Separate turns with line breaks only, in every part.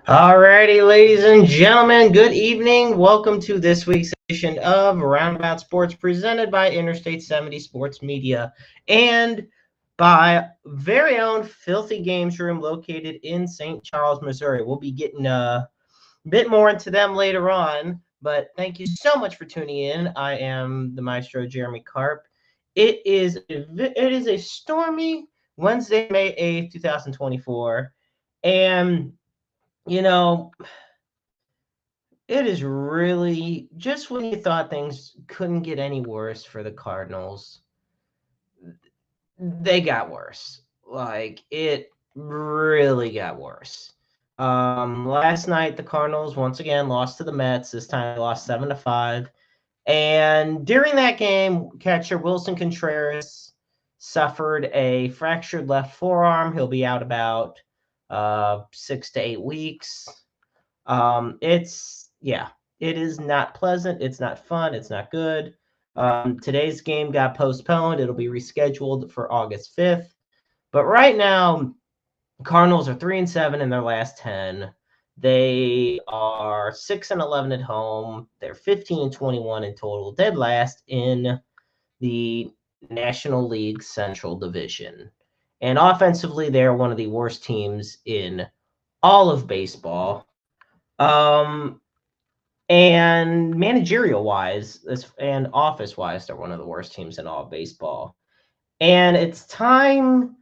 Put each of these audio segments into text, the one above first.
Alrighty, ladies and gentlemen, good evening. Welcome to this week's edition of Roundabout Sports, presented by Interstate 70 Sports Media and by very own Filthy Games Room located in St. Charles, Missouri. We'll be getting a bit more into them later on, but thank you so much for tuning in. I am the Maestro, Jeremy Karp. It is a stormy Wednesday, May 8th, 2024, and you know, it is really just when you thought things couldn't get any worse for the Cardinals, they got worse. Like, it really got worse. Last night the Cardinals once again lost to the Mets. This time they lost 7-5. And during that game, catcher Wilson Contreras suffered a fractured left forearm. He'll be out about 6 to 8 weeks. It is not pleasant. It's not fun. It's not good. Today's game got postponed. It'll be rescheduled for August 5th. But right now, Cardinals are 3-7 in their last 10. They are 6-11 at home. They're 15-21 in total. Dead last in the National League Central Division. And offensively, they're one of the worst teams in all of baseball. And managerial wise and office wise, they're one of the worst teams in all of baseball. And it's time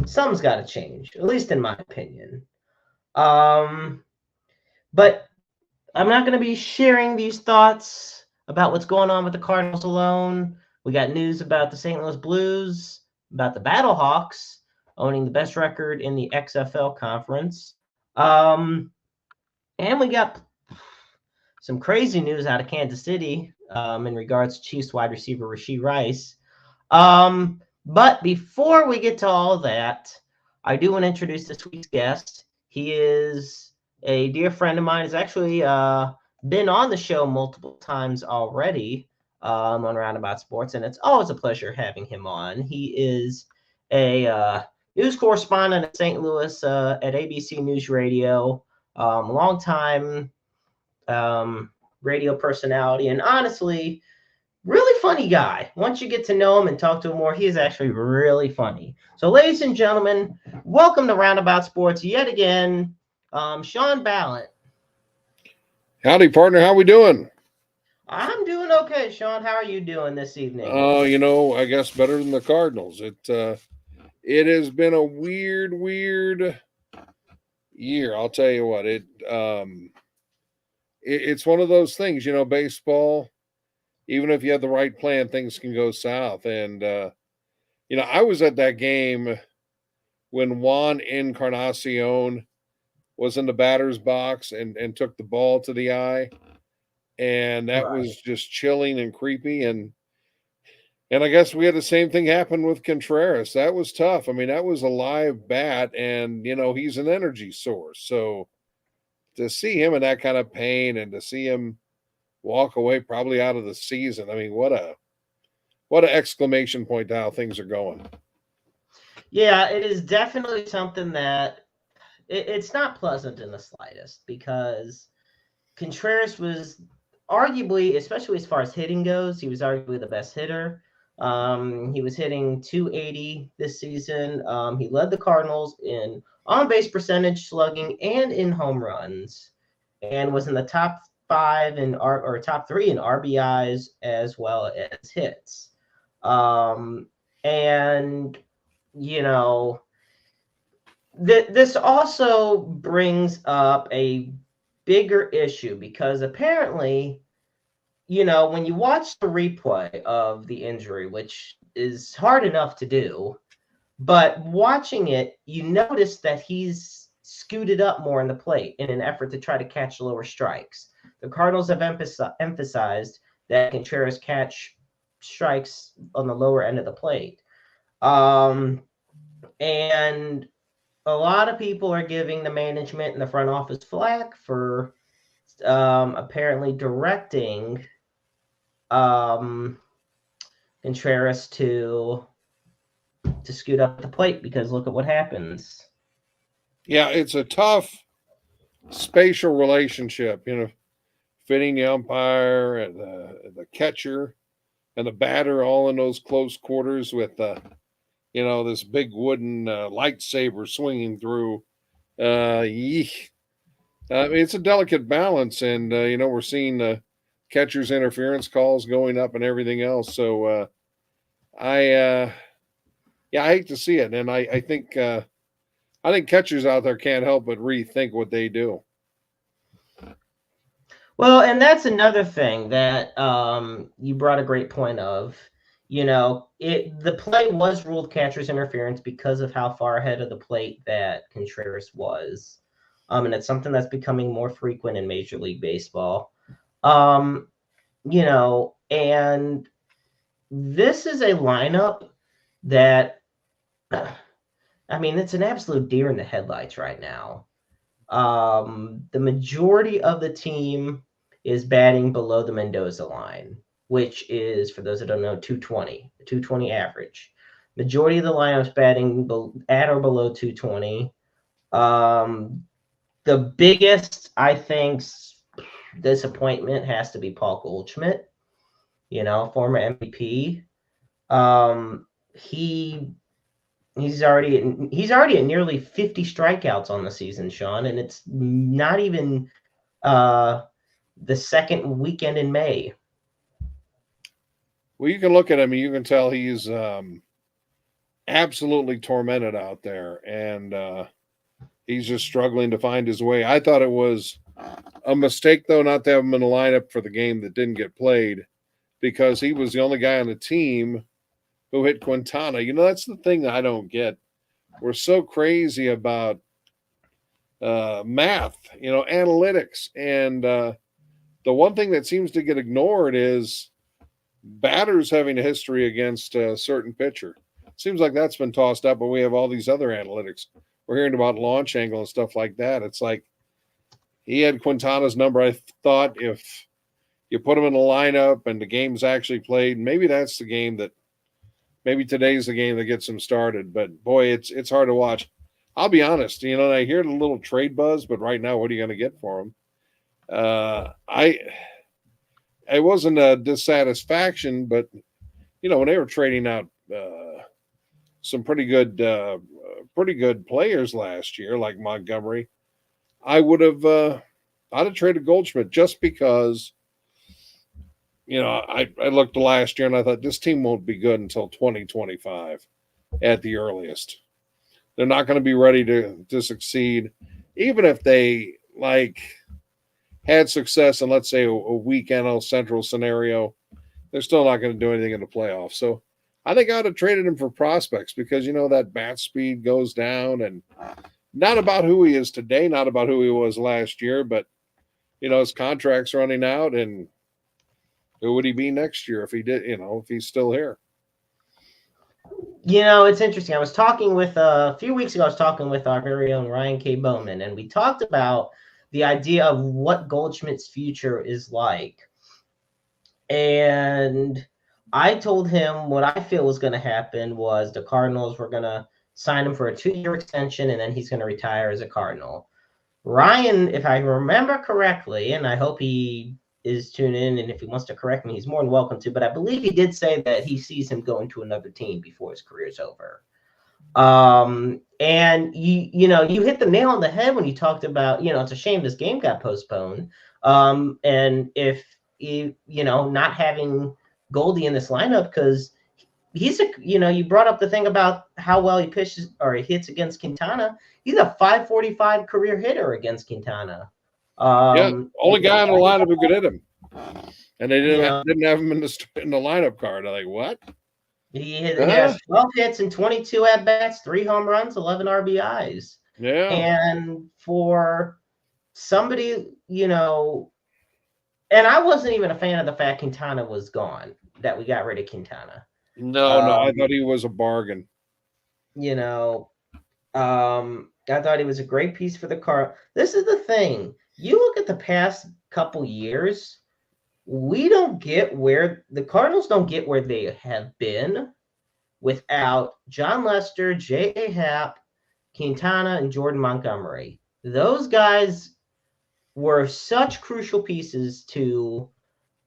something's got to change, at least in my opinion. But I'm not going to be sharing these thoughts about what's going on with the Cardinals alone. We got news about the St. Louis Blues, about the Battlehawks owning the best record in the XFL conference. And we got some crazy news out of Kansas City in regards to Chiefs wide receiver Rashee Rice. But before we get to all of that, I do want to introduce this week's guest. He is a dear friend of mine. He's actually been on the show multiple times already on Roundabout Sports, and it's always a pleasure having him on. He is a news correspondent at St. Louis at ABC News Radio. Long time radio personality, and honestly, really funny guy. Once you get to know him and talk to him more, he is actually really funny. So, ladies and gentlemen, welcome to Roundabout Sports yet again, Shawn Balint.
Howdy, partner. How we doing?
I'm doing okay, Shawn. How are you doing this evening?
I guess better than the Cardinals. It has been a weird year. I'll tell you what. It's one of those things, baseball, even if you have the right plan, things can go south. And I was at that game when Juan Encarnacion was in the batter's box and took the ball to the eye. And that was just chilling and creepy. And I guess we had the same thing happen with Contreras. That was tough. I mean, that was a live bat, and he's an energy source. So to see him in that kind of pain and to see him walk away probably out of the season, I mean, what an exclamation point to how things are going.
Yeah, it is definitely something that it's not pleasant in the slightest, because Contreras was arguably, especially as far as hitting goes, he was arguably the best hitter. He was hitting .280 this season. He led the Cardinals in on-base percentage, slugging, and in home runs, and was in the top 5 or top 3 in RBIs as well as hits. This also brings up a bigger issue, because apparently, when you watch the replay of the injury, which is hard enough to do, but watching it, you notice that he's scooted up more in the plate in an effort to try to catch lower strikes. The Cardinals have emphasized that Contreras catch strikes on the lower end of the plate. And a lot of people are giving the management and the front office flack for apparently directing Contreras to scoot up the plate, because look at what happens.
Yeah, it's a tough spatial relationship, fitting the umpire and the catcher and the batter all in those close quarters with, this big wooden lightsaber swinging through. Yeesh. It's a delicate balance, and, we're seeing catcher's interference calls going up and everything else. So I hate to see it, and I think catchers out there can't help but rethink what they do.
Well, and that's another thing that you brought a great point of. The play was ruled catcher's interference because of how far ahead of the plate that Contreras was. And it's something that's becoming more frequent in Major League Baseball. And this is a lineup that, it's an absolute deer in the headlights right now. The majority of the team is batting below the Mendoza line, which is, for those that don't know, 220 average. Majority of the lineup's batting at or below 220. The biggest, I think, disappointment has to be Paul Goldschmidt, former MVP. He's already at nearly 50 strikeouts on the season, Shawn, and it's not even the second weekend in May.
Well, you can look at him and you can tell he's absolutely tormented out there, and he's just struggling to find his way. I thought it was a mistake, though, not to have him in the lineup for the game that didn't get played, because he was the only guy on the team who hit Quintana. That's the thing that I don't get. We're so crazy about math, analytics. And the one thing that seems to get ignored is batters having a history against a certain pitcher. Seems like that's been tossed up, but we have all these other analytics. We're hearing about launch angle and stuff like that. It's like he had Quintana's number. I thought if you put him in the lineup and the game's actually played, maybe that's the game that maybe today's the game that gets him started. But boy, it's hard to watch. I'll be honest, I hear the little trade buzz, but right now, what are you going to get for him? It wasn't a dissatisfaction, but when they were trading out some pretty good players last year, like Montgomery, I'd have traded Goldschmidt just because. I looked the last year and I thought this team won't be good until 2025 at the earliest. They're not going to be ready to succeed, even if they had success in, let's say, a weak NL Central scenario. They're still not going to do anything in the playoffs. So I think I would have traded him for prospects because that bat speed goes down, and not about who he is today, not about who he was last year, but his contract's running out, and who would he be next year if he did, if he's still here?
It's interesting. I was talking with a few weeks ago, I was talking with our very own Ryan K. Bowman, and we talked about the idea of what Goldschmidt's future is like. And I told him what I feel was going to happen was the Cardinals were going to sign him for a 2-year extension, and then he's going to retire as a Cardinal. Ryan, if I remember correctly, and I hope he is tuned in, and if he wants to correct me, he's more than welcome to, but I believe he did say that he sees him going to another team before his career's over. And you hit the nail on the head when you talked about, it's a shame this game got postponed. And if not having Goldie in this lineup, because he's you brought up the thing about how well he pitches or he hits against Quintana. He's a .545 career hitter against Quintana.
Only guy in the lineup who could hit him, and they didn't have him in the lineup card. I'm like, what?
He has 12 hits and 22 at bats, 3 home runs, 11 RBIs.
Yeah,
and for somebody, and I wasn't even a fan of the fact Quintana was gone. That we got rid of Quintana.
No, I thought he was a bargain.
I thought he was a great piece for the car. This is the thing. You look at the past couple years, the Cardinals don't get where they have been without John Lester, J.A. Happ, Quintana, and Jordan Montgomery. Those guys were such crucial pieces to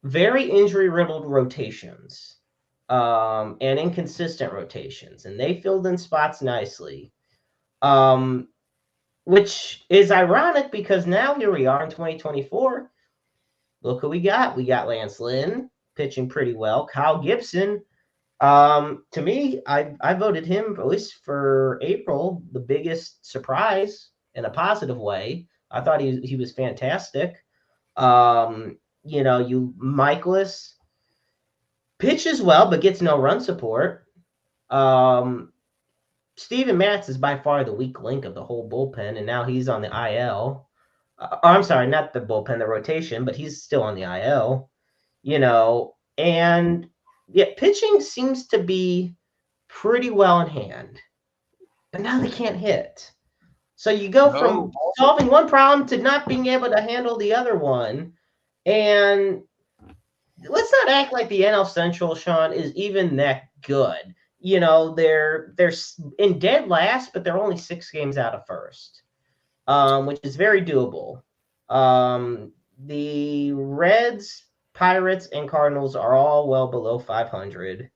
very injury-riddled rotations and inconsistent rotations, and they filled in spots nicely, which is ironic because now here we are in 2024. Look who we got. We got Lance Lynn pitching pretty well. Kyle Gibson, to me, I voted him, at least for April, the biggest surprise in a positive way. I thought he was fantastic. Michaelis pitches well, but gets no run support. Steven Matz is by far the weak link of the whole bullpen, and now he's on the IL. I'm sorry, not the bullpen, the rotation, but he's still on the IL. And pitching seems to be pretty well in hand, but now they can't hit. So you go from solving one problem to not being able to handle the other one. And let's not act like the NL Central, Shawn, is even that good. They're in dead last, but they're only 6 games out of first, which is very doable. The Reds, Pirates, and Cardinals are all well below 500.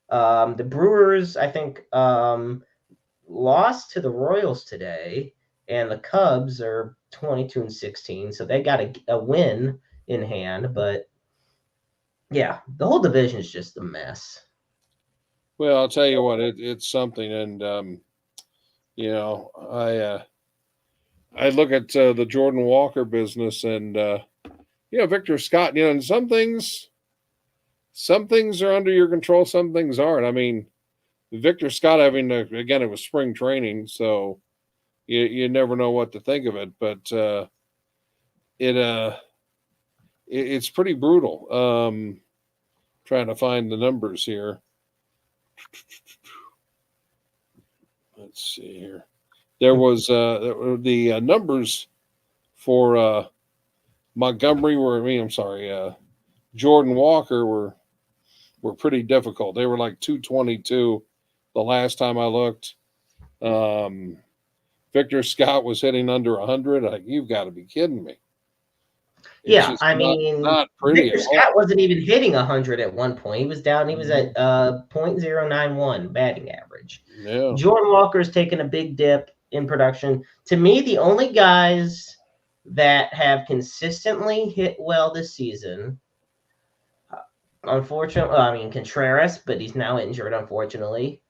The Brewers, I think, lost to the Royals today, and the Cubs are 22-16, so they got a win in hand. But yeah, the whole division is just a mess.
Well, I'll tell you what, it's something, and I look at the Jordan Walker business, and Victor Scott. And some things are under your control, some things aren't. I mean, Victor Scott having again, it was spring training, so you never know what to think of it, but it's pretty brutal. Trying to find the numbers here. Let's see here. There was the numbers for Montgomery Jordan Walker were pretty difficult. They were like 222 the last time I looked. Victor Scott was hitting under 100. Like, you've got to be kidding me.
It's not pretty. Victor Scott wasn't even hitting 100 at one point. He was down. He was at .091 batting average.
Yeah.
Jordan Walker's taken a big dip in production. To me, the only guys that have consistently hit well this season, unfortunately, Contreras, but he's now injured, unfortunately.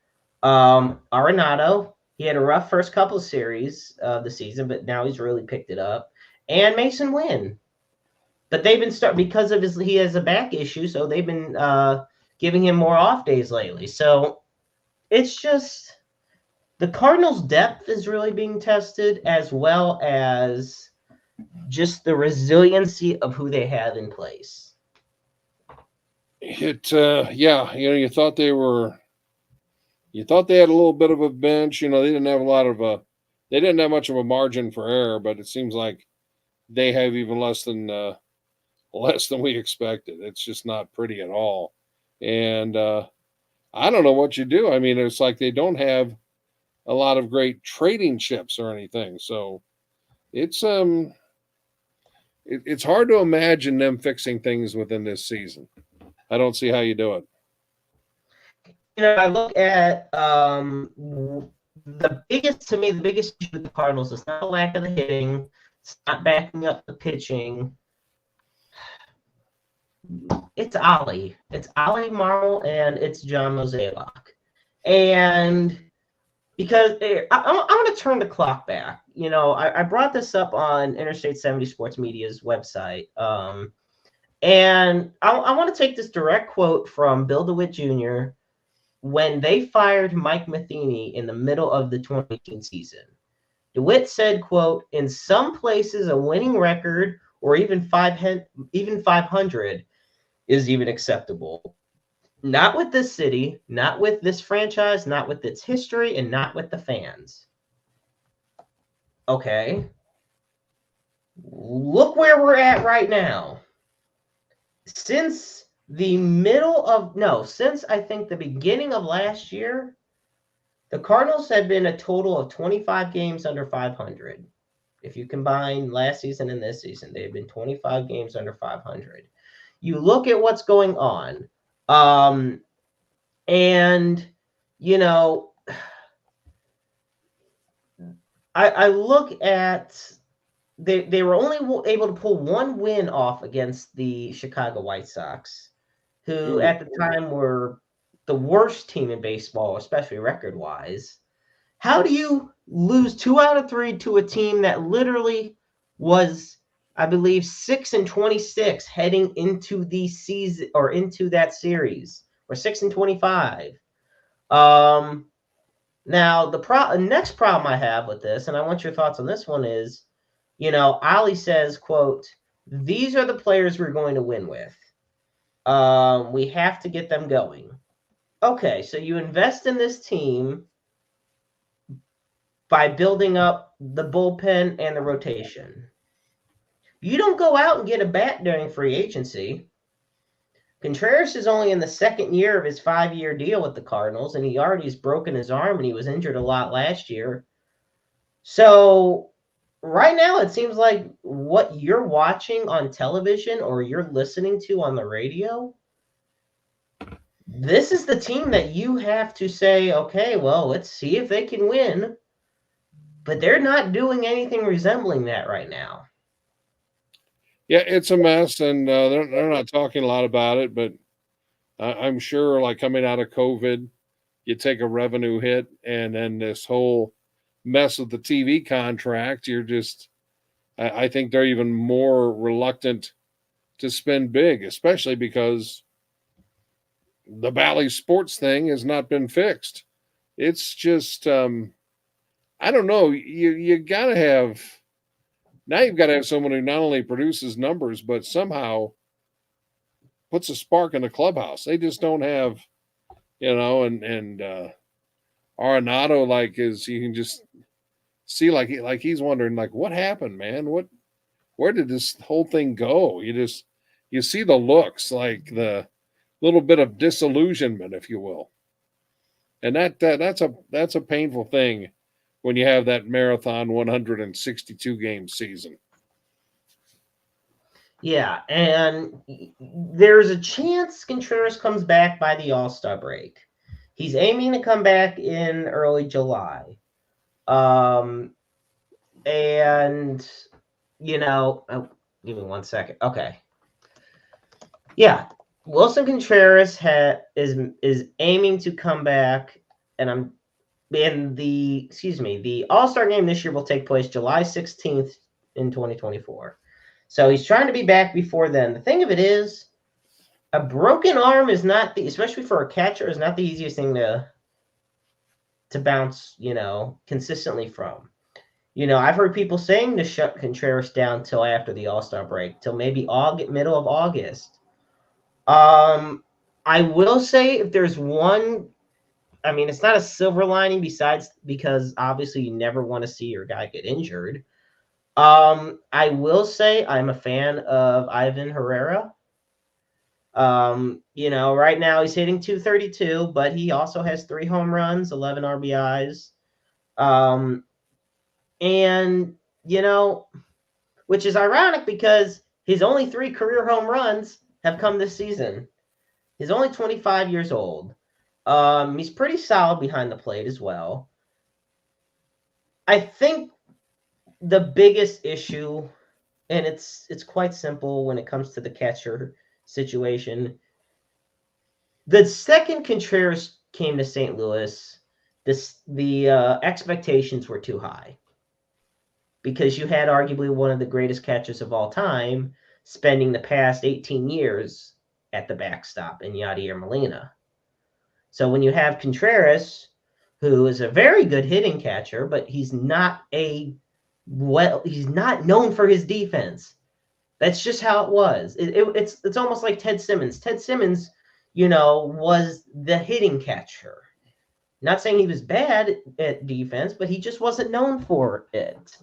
Arenado, he had a rough first couple of series of the season, but now he's really picked it up. And Mason Wynn. But they've been because of he has a back issue, so they've been giving him more off days lately. So it's just the Cardinals' depth is really being tested, as well as just the resiliency of who they have in place.
You thought they had a little bit of a bench. They didn't have they didn't have much of a margin for error, but it seems like they have even less than we expected. It's just not pretty at all. And I don't know what you do. I mean, it's like they don't have a lot of great trading chips or anything. So it's hard to imagine them fixing things within this season. I don't see how you do it.
I look at the biggest issue with the Cardinals is not the lack of the hitting. It's not backing up the pitching. It's Ali. It's Ali Marmol and it's John Mozeliak. And because I want to turn the clock back. I brought this up on Interstate 70 Sports Media's website. And I want to take this direct quote from Bill DeWitt Jr. when they fired Mike Matheny in the middle of the 2018 season. DeWitt said, quote, "In some places, a winning record or even 500 is even acceptable. Not with this city, not with this franchise, not with its history, and not with the fans." Okay. Look where we're at right now. Since I think the beginning of last year, The Cardinals have been a total of 25 games under 500. If you combine last season and this season, they've been 25 games under 500. You look at what's going on, and you know, I look at they were only able to pull one win off against the Chicago White Sox, who at the time were the worst team in baseball, especially record-wise. How do you lose 2 out of 3 to a team that literally was, I believe, 6-26 heading into the season or into that series, or 6-25? Now the next problem I have with this, and I want your thoughts on this one, is, Ali says, quote, "These are the players we're going to win with. We have to get them going." Okay, so you invest in this team by building up the bullpen and the rotation. You don't go out and get a bat during free agency. Contreras is only in the second year of his 5-year deal with the Cardinals, and he already has broken his arm, and he was injured a lot last year. So right now, it seems like what you're watching on television or you're listening to on the radio, this is the team that you have to say, okay, well, let's see if they can win. But they're not doing anything resembling that right now.
Yeah, it's a mess, and they're not talking a lot about it, but I'm sure, like, coming out of COVID, you take a revenue hit, and then this whole mess with the TV contract, I think they're even more reluctant to spend big, especially because the Bally Sports thing has not been fixed. It's just, I don't know. You gotta have now. You've got to have someone who not only produces numbers but somehow puts a spark in the clubhouse. They just don't have, and Arenado, like, is you can just see, like he's wondering, like, what happened, man? Where did this whole thing go? You see the looks, like the little bit of disillusionment, if you will, and that's a painful thing when you have that marathon 162 game season.
Yeah, and there's a chance Contreras comes back by the All-Star break. He's aiming to come back in early July. And give me 1 second. Okay. Yeah, Wilson Contreras is aiming to come back, and the All-Star game this year will take place July 16th in 2024. So he's trying to be back before then. The thing of it is, a broken arm is not especially for a catcher, is not the easiest thing to bounce, consistently from. I've heard people saying to shut Contreras down till after the All-Star break, till maybe middle of August. I will say, if there's one, I mean, it's not a silver lining besides because obviously you never want to see your guy get injured. I will say I'm a fan of Ivan Herrera. Right now he's hitting .232, but he also has 3 home runs, 11 RBIs. And, which is ironic because his only 3 career home runs have come this season. He's only 25 years old. He's pretty solid behind the plate as well. I think the biggest issue, and it's quite simple when it comes to the catcher situation. The second Contreras came to St. Louis, the expectations were too high because you had arguably one of the greatest catchers of all time spending the past 18 years at the backstop in Yadier Molina. So when you have Contreras, who is a very good hitting catcher, but he's not known for his defense. That's just how it was. It's almost like Ted Simmons. Ted Simmons, was the hitting catcher. Not saying he was bad at defense, but he just wasn't known for it.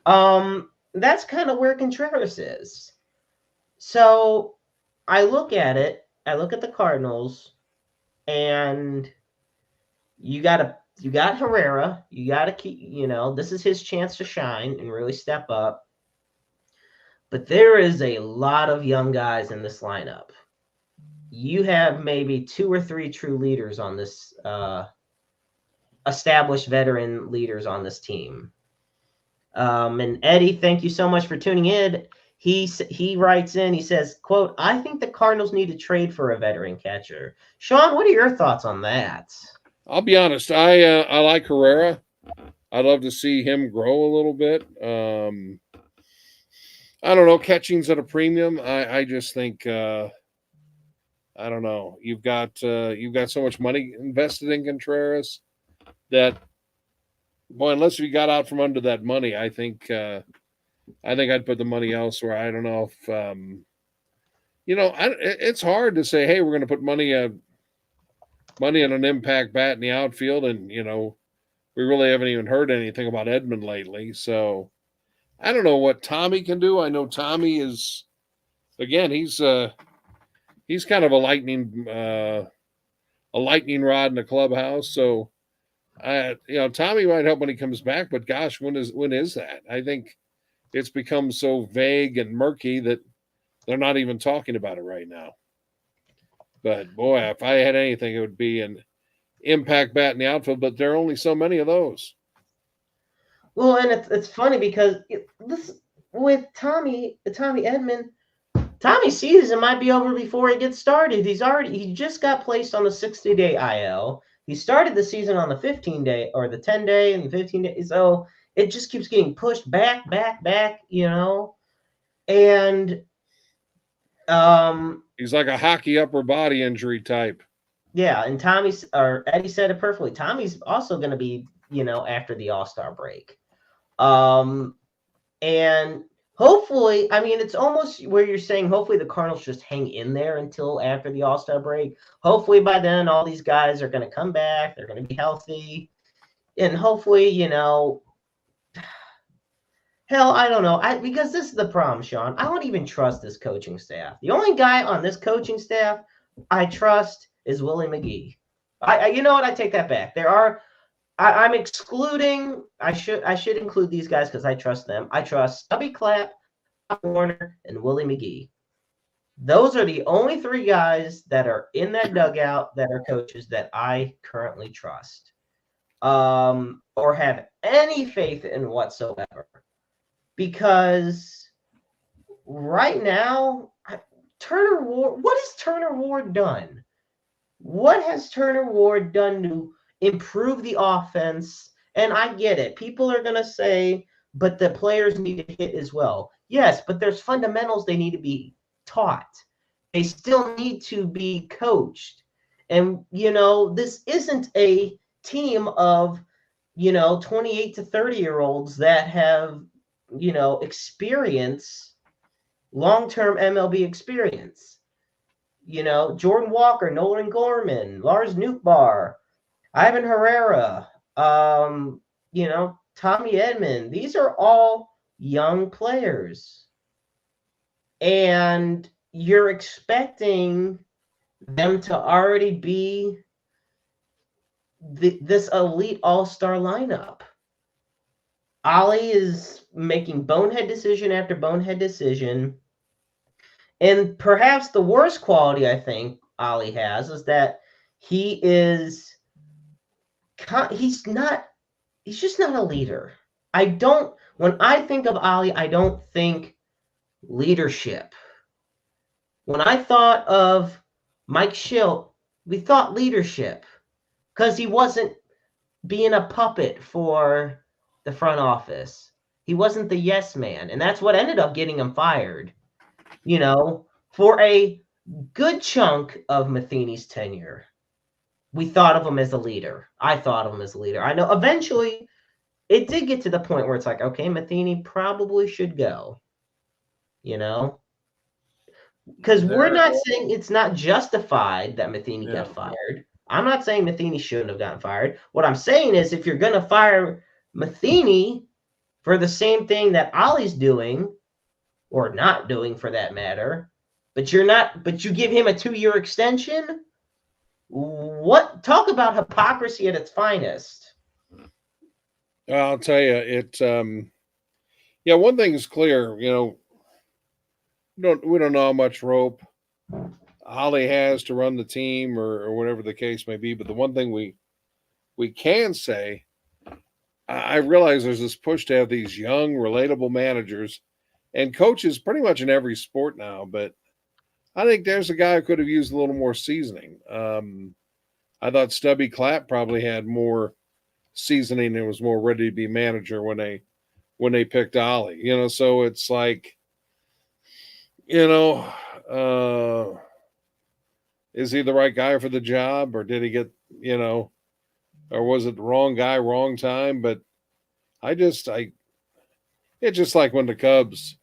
That's kind of where Contreras is. So I look at it. I look at the Cardinals, and you got a You got Herrera. You got to keep, this is his chance to shine and really step up. But there is a lot of young guys in this lineup. You have maybe 2 or 3 true leaders on this, established veteran leaders on this team. And Eddie, thank you so much for tuning in. He writes in, he says, quote, I think the Cardinals need to trade for a veteran catcher. Shawn, what are your thoughts on that?
I'll be honest. I like Herrera. I'd love to see him grow a little bit. I don't know. Catching's at a premium. I just think I don't know. You've got so much money invested in Contreras that, boy, unless we got out from under that money, I think I'd put the money elsewhere. I don't know if it's hard to say, hey, we're going to put money on an impact bat in the outfield, and we really haven't even heard anything about Edmund lately. So I don't know what Tommy can do. I know Tommy is, again, he's kind of a lightning rod in the clubhouse. So Tommy might help when he comes back, but gosh, when is that? I think it's become so vague and murky that they're not even talking about it right now. But boy, if I had anything, it would be an impact bat in the outfield, but there are only so many of those.
Well, and it's funny because with Tommy Edmond, Tommy's season might be over before it gets started. He just got placed on the 60-day IL. He started the season on the 15-day or the 10-day and the 15-day. So it just keeps getting pushed back, and
he's like a hockey upper body injury type.
Yeah, and Eddie said it perfectly. Tommy's also going to be, after the All-Star break. And hopefully, I mean, it's almost where you're saying hopefully the Cardinals just hang in there until after the All-Star break. Hopefully by then all these guys are going to come back. They're going to be healthy. And hopefully, hell, I don't know. Because this is the problem, Shawn. I don't even trust this coaching staff. The only guy on this coaching staff I trust is Willie McGee. You know what? I take that back. I'm excluding. I should include these guys because I trust them. I trust Stubby Clapp, Warner, and Willie McGee. Those are the only 3 guys that are in that dugout that are coaches that I currently trust, or have any faith in whatsoever. Because right now, Turner Ward. What has Turner Ward done? What has Turner Ward done to improve the offense? And I get it. People are going to say, but the players need to hit as well. Yes, but there's fundamentals they need to be taught. They still need to be coached. And, this isn't a team of, 28 to 30-year-olds that have, experience, long-term MLB experience. Jordan Walker, Nolan Gorman, Lars Nootbaar, Ivan Herrera, Tommy Edmond. These are all young players. And you're expecting them to already be this elite all-star lineup. Ollie is making bonehead decision after bonehead decision. And perhaps the worst quality I think Ollie has is that he's just not a leader. When I think of Ollie, I don't think leadership. When I thought of Mike Schilt, we thought leadership because he wasn't being a puppet for the front office. He wasn't the yes man. And that's what ended up getting him fired. For a good chunk of Matheny's tenure, we thought of him as a leader. I thought of him as a leader. I know eventually it did get to the point where it's like, okay, Matheny probably should go. Because we're not saying it's not justified that Matheny got fired. I'm not saying Matheny shouldn't have gotten fired. What I'm saying is if you're going to fire Matheny for the same thing that Ollie's doing, or not doing for that matter, but you give him a 2-year extension. Talk about hypocrisy at its finest.
I'll tell you, yeah, one thing is clear, we don't know how much rope Holly has to run the team or whatever the case may be, but the one thing we can say, I realize there's this push to have these young, relatable managers and coaches pretty much in every sport now, but I think there's a guy who could have used a little more seasoning. I thought Stubby Clapp probably had more seasoning and was more ready to be manager when they picked Ollie. So it's like, you know, is he the right guy for the job, or did he get, or was it the wrong guy, wrong time? But it's just like when the Cubs,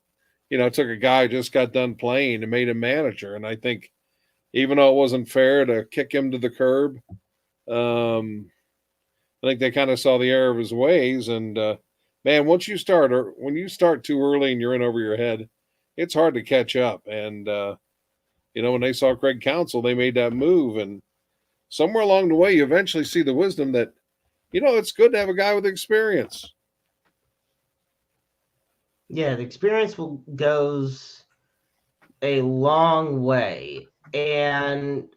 took a guy who just got done playing and made him manager. And I think even though it wasn't fair to kick him to the curb, I think they kind of saw the error of his ways. And man, when you start too early and you're in over your head, it's hard to catch up. And when they saw Craig Counsell, they made that move. And somewhere along the way, you eventually see the wisdom that, it's good to have a guy with experience.
Yeah, the experience goes a long way. And,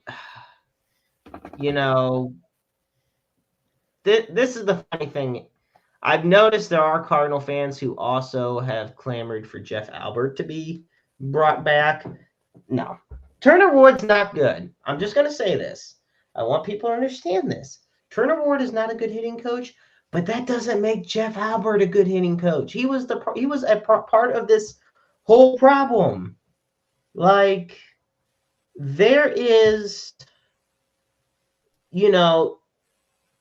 this is the funny thing. I've noticed there are Cardinal fans who also have clamored for Jeff Albert to be brought back. No, Turner Ward's not good. I'm just going to say this. I want people to understand this. Turner Ward is not a good hitting coach, but that doesn't make Jeff Albert a good hitting coach. He was a part of this whole problem. Like, there is,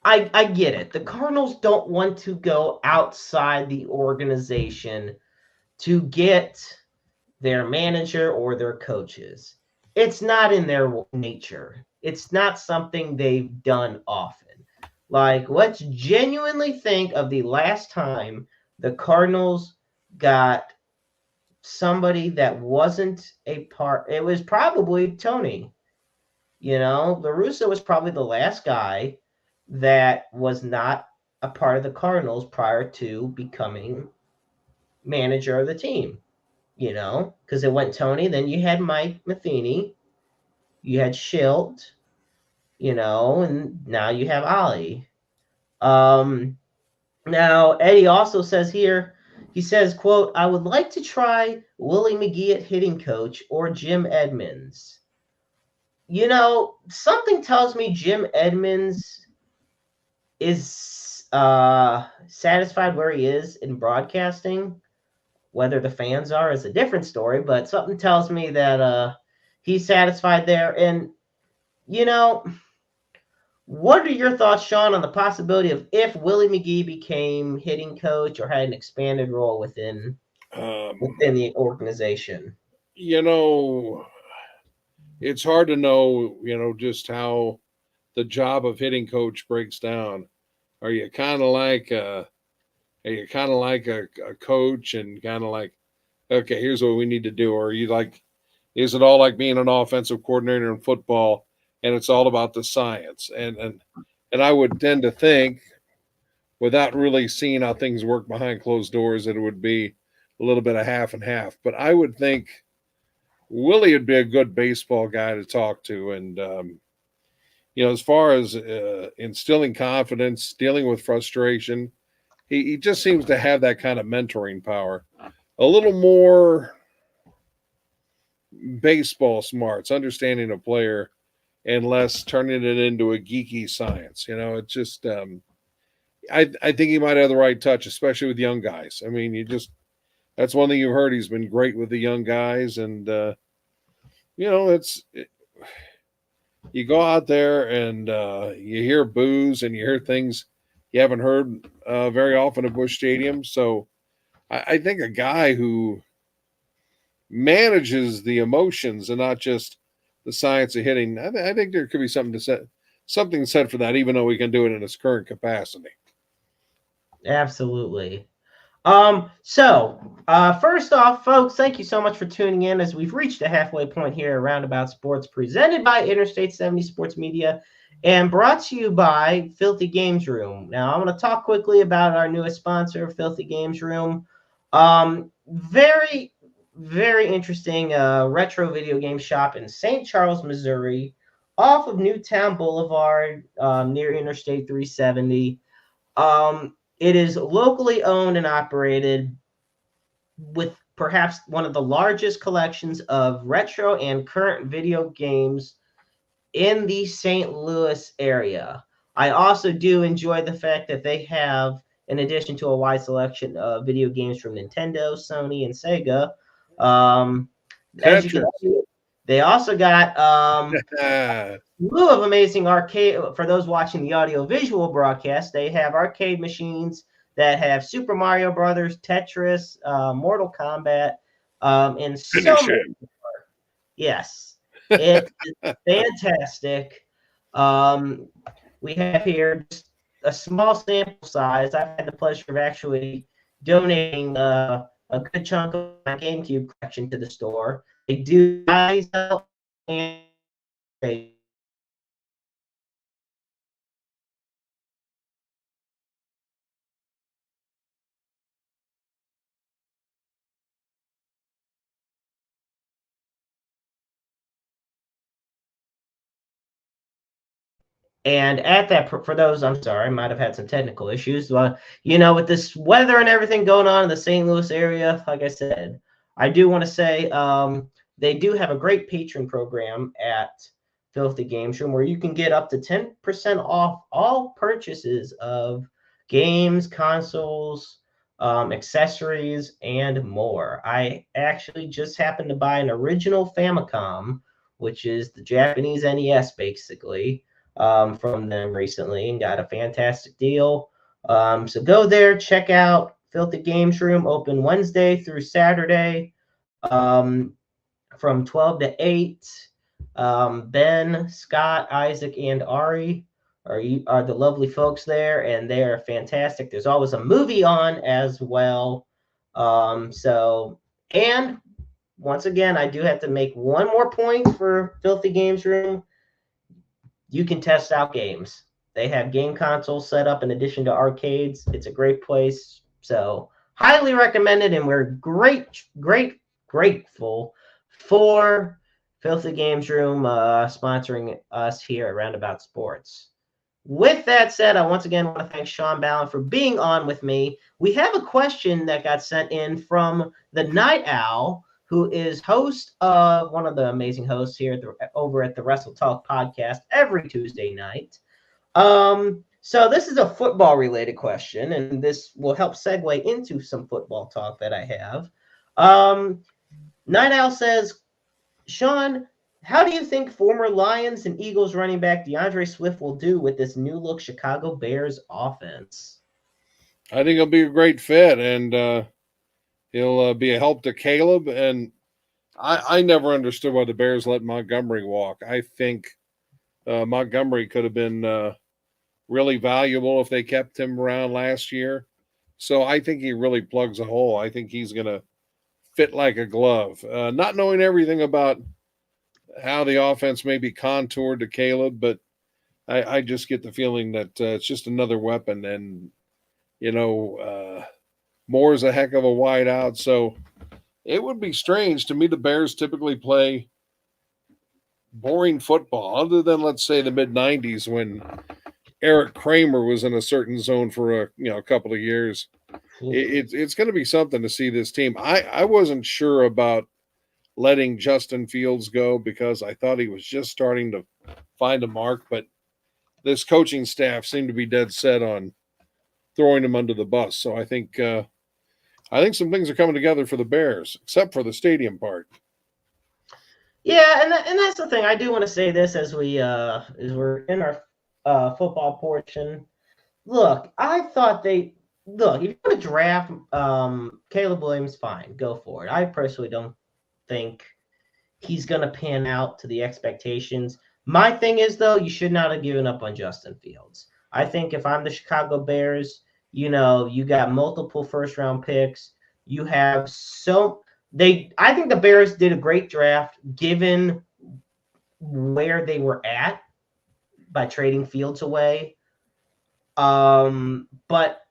I get it. The Cardinals don't want to go outside the organization to get their manager or their coaches. It's not in their nature. It's not something they've done often. Like, let's genuinely think of the last time the Cardinals got somebody that wasn't a part. It was probably Tony. La Russa was probably the last guy that was not a part of the Cardinals prior to becoming manager of the team. Because it went Tony, then you had Mike Matheny, you had Schilt, and now you have Ollie. Now, Eddie also says here, he says, quote, I would like to try Willie McGee at hitting coach or Jim Edmonds. Something tells me Jim Edmonds is satisfied where he is in broadcasting. Whether the fans are is a different story, but something tells me that he's satisfied there. And, what are your thoughts, Shawn, on the possibility of if Willie McGee became hitting coach or had an expanded role within the organization?
It's hard to know, just how the job of hitting coach breaks down. Are you kind of like a coach and kind of like, okay, here's what we need to do? Or are you like, is it all like being an offensive coordinator in football and it's all about the science? And I would tend to think, without really seeing how things work behind closed doors, that it would be a little bit of half and half. But I would think Willie would be a good baseball guy to talk to. And, as far as instilling confidence, dealing with frustration, he just seems to have that kind of mentoring power. A little more baseball smarts, understanding a player, and less turning it into a geeky science. It's just, I think he might have the right touch, especially with young guys. I mean, that's one thing you've heard. He's been great with the young guys. And, you go out there and you hear boos and you hear things you haven't heard very often at Busch Stadium. So I think a guy who manages the emotions and not just the science of hitting, I think there could be something said for that, even though we can do it in its current capacity.
Absolutely. So first off, folks, thank you so much for tuning in as we've reached the halfway point here at Roundabout Sports, presented by Interstate 70 Sports Media and brought to you by Filthy Games Room. Now, I'm going to talk quickly about our newest sponsor, Filthy Games Room. Very, very interesting retro video game shop in St. Charles, Missouri, off of Newtown Boulevard, near Interstate 370. It is locally owned and operated with perhaps one of the largest collections of retro and current video games in the St. Louis area. I also do enjoy the fact that they have, in addition to a wide selection of video games from Nintendo, Sony, and Sega, as you can see, they also got a slew of amazing arcade. For those watching the audio-visual broadcast, they have arcade machines that have Super Mario Brothers, Tetris, Mortal Kombat, and so many more. Yes, it's fantastic. We have here just a small sample size. I've had the pleasure of actually donating a good chunk of my GameCube collection to the store. They do buy, sell, and trade. And at that, for those, I'm sorry, I might have had some technical issues. With this weather and everything going on in the St. Louis area, like I said, I do want to say they do have a great patron program at Filthy Games Room where you can get up to 10% off all purchases of games, consoles, accessories, and more. I actually just happened to buy an original Famicom, which is the Japanese NES, basically, from them recently, and got a fantastic deal. So go there, check out Filthy Games Room, open Wednesday through Saturday, from 12 to 8. Ben, Scott, Isaac, and Ari are the lovely folks there, and they are fantastic. There's always a movie on as well. And once again, I do have to make one more point for Filthy Games Room. You can test out games. They have game consoles set up in addition to arcades. It's a great place. So highly recommended, and we're grateful for Filthy Games Room sponsoring us here at Roundabout Sports. With that said, I once again want to thank Shawn Balint for being on with me. We have a question that got sent in from the Night Owl, who is host of one of the amazing hosts here over at the Wrestle Talk podcast every Tuesday night. So this is a football related question, and this will help segue into some football talk that I have. Night Owl says, Shawn, how do you think former Lions and Eagles running back DeAndre Swift will do with this new look Chicago Bears offense?
I think he'll be a great fit, and he'll be a help to Caleb. And I never understood why the Bears let Montgomery walk. I think Montgomery could have been really valuable if they kept him around last year. So I think he really plugs a hole. I think he's going to fit like a glove. Not knowing everything about how the offense may be contoured to Caleb, but I just get the feeling that it's just another weapon. And, Moore's a heck of a wide out. So it would be strange to me. The Bears typically play boring football, other than, let's say, the mid 90s when Eric Kramer was in a certain zone for a couple of years. It's going to be something to see this team. I wasn't sure about letting Justin Fields go because I thought he was just starting to find a mark, but this coaching staff seemed to be dead set on throwing him under the bus. So I think some things are coming together for the Bears, except for the stadium part.
Yeah, and that's the thing. I do want to say this as we're in our football portion. Look, I thought if you want to draft Caleb Williams, fine, go for it. I personally don't think he's going to pan out to the expectations. My thing is, though, you should not have given up on Justin Fields. I think if I'm the Chicago Bears, you got multiple first-round picks. You have I think the Bears did a great draft given where they were at. by trading Fields away. But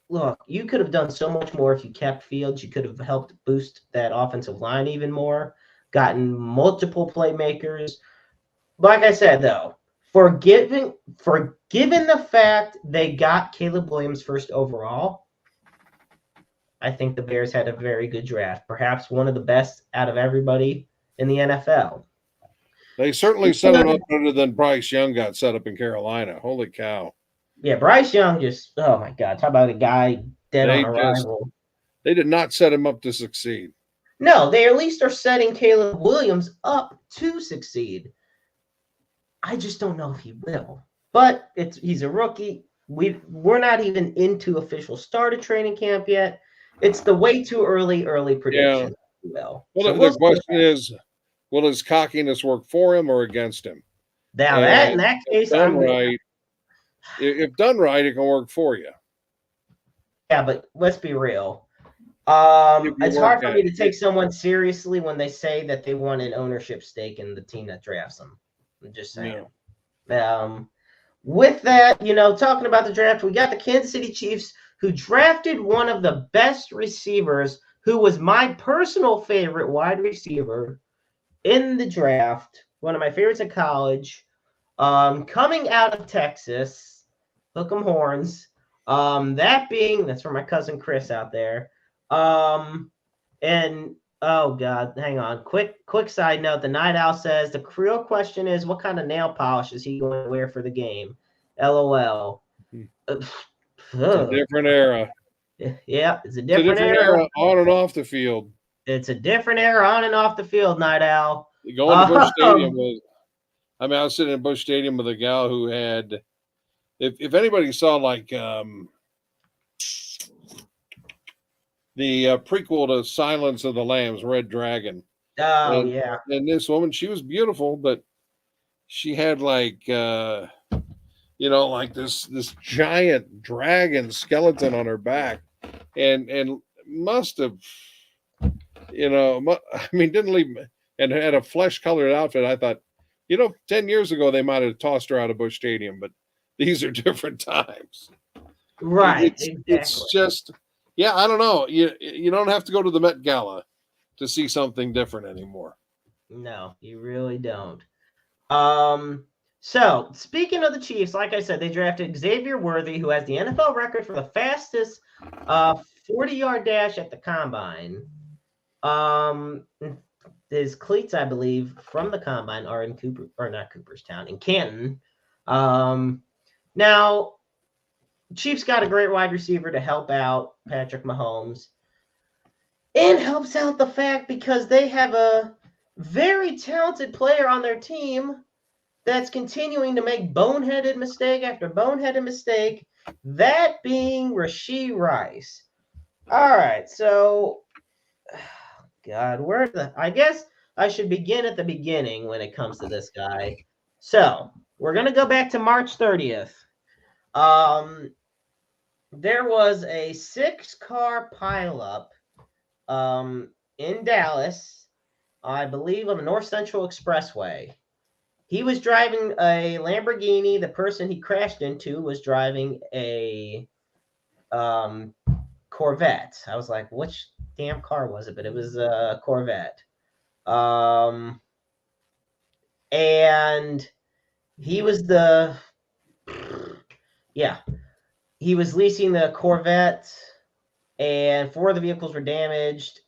look, you could have done so much more if you kept Fields. You could have helped boost that offensive line even more, gotten multiple playmakers. Like I said, though, forgiven the fact they got Caleb Williams first overall, I think the Bears had a very good draft, perhaps one of the best out of everybody in the NFL.
They certainly set it up better than Bryce Young got set up in Carolina. Holy cow.
Yeah, Bryce Young just, oh my God, talk about a guy dead on arrival.
They did not set him up to succeed.
No, they at least are setting Caleb Williams up to succeed. I just don't know if he will. But he's a rookie. We're not even into official start of training camp yet. It's the way too early prediction.
Yeah. Well, the question is, will his cockiness work for him or against him?
Now, in that case,
if done right, it can work for you.
Yeah, but let's be real. It's hard for me to take someone seriously when they say that they want an ownership stake in the team that drafts them. I'm just saying. Yeah. With that, talking about the draft, we got the Kansas City Chiefs, who drafted one of the best receivers, who was my personal favorite wide receiver in the draft, one of my favorites in college, coming out of Texas, hook 'em horns. That's for my cousin Chris out there. And oh God, hang on. Quick side note. The Night Owl says the real question is, what kind of nail polish is he going to wear for the game? LOL.
It's a different era.
Yeah, it's a different era
on and off the field.
It's a different era on and off the field, Night Owl.
Going to Busch Stadium I was sitting in Busch Stadium with a gal who had, if anybody saw the prequel to Silence of the Lambs, Red Dragon.
Oh, yeah.
And this woman, she was beautiful, but she had this giant dragon skeleton on her back, and must have, didn't leave, and had a flesh-colored outfit. I thought, 10 years ago they might have tossed her out of Busch Stadium, but these are different times.
Right.
It's just, I don't know. You don't have to go to the Met Gala to see something different anymore.
No, you really don't. So, speaking of the Chiefs, like I said, they drafted Xavier Worthy, who has the NFL record for the fastest 40-yard dash at the combine. His cleats, I believe, from the combine are in Cooperstown, in Canton. Now, Chiefs got a great wide receiver to help out Patrick Mahomes. And helps out the fact because they have a very talented player on their team that's continuing to make boneheaded mistake after boneheaded mistake, that being Rashee Rice. All right, so, God, I guess I should begin at the beginning when it comes to this guy. So, we're going to go back to March 30th. There was a 6-car pileup in Dallas, I believe on the North Central Expressway. He was driving a Lamborghini. The person he crashed into was driving a Corvette. I was like, which damn car was it? But it was a Corvette. And he was he was leasing the Corvette, and 4 of the vehicles were damaged.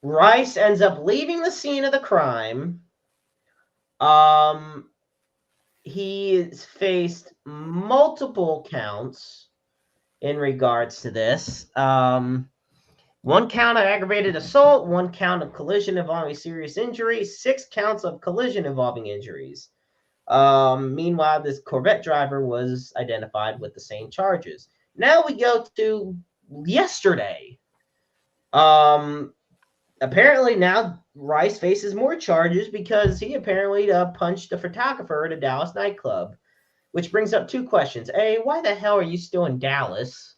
Rice ends up leaving the scene of the crime. He faced multiple counts in regards to this. 1 count of aggravated assault, 1 count of collision involving serious injury, 6 counts of collision involving injuries. Meanwhile, this Corvette driver was identified with the same charges. Now we go to yesterday. Apparently now Rice faces more charges because he apparently punched a photographer at a Dallas nightclub, which brings up 2 questions. A, why the hell are you still in Dallas